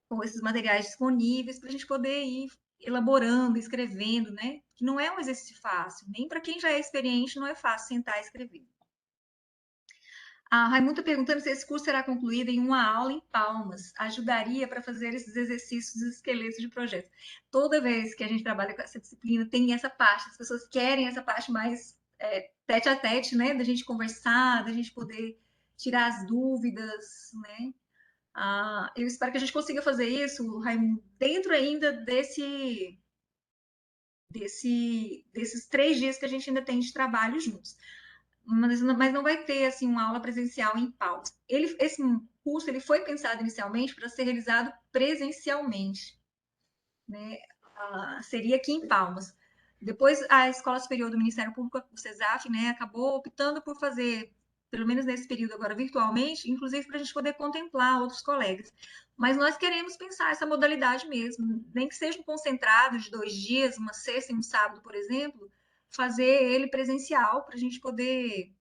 com esses materiais disponíveis para a gente poder ir elaborando, escrevendo, né? Que não é um exercício fácil, nem para quem já é experiente não é fácil sentar e escrever. A Raimundo perguntando se esse curso será concluído em uma aula em Palmas. Ajudaria para fazer esses exercícios e esqueletos de projeto. Toda vez que a gente trabalha com essa disciplina, tem essa parte. As pessoas querem essa parte mais tete a tete, né? Da gente conversar, da gente poder tirar as dúvidas, né? Eu espero que a gente consiga fazer isso, Raimundo, dentro ainda desses 3 dias que a gente ainda tem de trabalho juntos. Mas não vai ter assim uma aula presencial em Palmas. Esse curso ele foi pensado inicialmente para ser realizado presencialmente, né? Seria aqui em Palmas. Depois a Escola Superior do Ministério Público, o CESAF, né, acabou optando por fazer, pelo menos nesse período agora, virtualmente, inclusive para a gente poder contemplar outros colegas. Mas nós queremos pensar essa modalidade mesmo, nem que seja um concentrado de 2 dias, uma sexta e um sábado, por exemplo, fazer ele presencial para a gente poder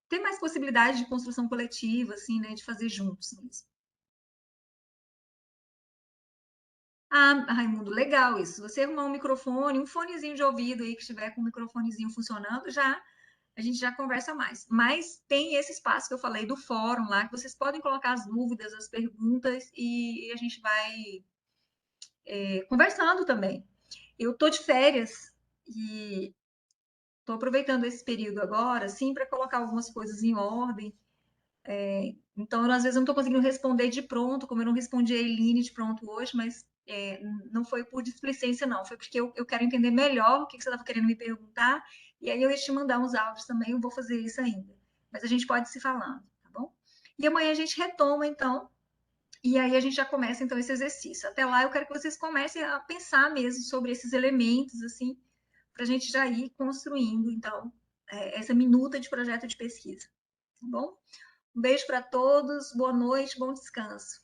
ter mais possibilidade de construção coletiva, assim, né, de fazer juntos mesmo. Raimundo, legal isso. Se você arrumar um microfone, um fonezinho de ouvido aí que estiver com o microfonezinho funcionando, já a gente já conversa mais. Mas tem esse espaço que eu falei do fórum lá, que vocês podem colocar as dúvidas, as perguntas e a gente vai conversando também. Eu tô de férias e tô aproveitando esse período agora, assim, para colocar algumas coisas em ordem. Então, às vezes, eu não estou conseguindo responder de pronto, como eu não respondi a Eline de pronto hoje, mas não foi por displicência, não. Foi porque eu quero entender melhor o que você estava querendo me perguntar, e aí eu ia te mandar uns áudios também, eu vou fazer isso ainda. Mas a gente pode se falando, tá bom? E amanhã a gente retoma, então, e aí a gente já começa, então, esse exercício. Até lá, eu quero que vocês comecem a pensar mesmo sobre esses elementos, assim, para a gente já ir construindo, então, essa minuta de projeto de pesquisa, tá bom? Um beijo para todos, boa noite, bom descanso.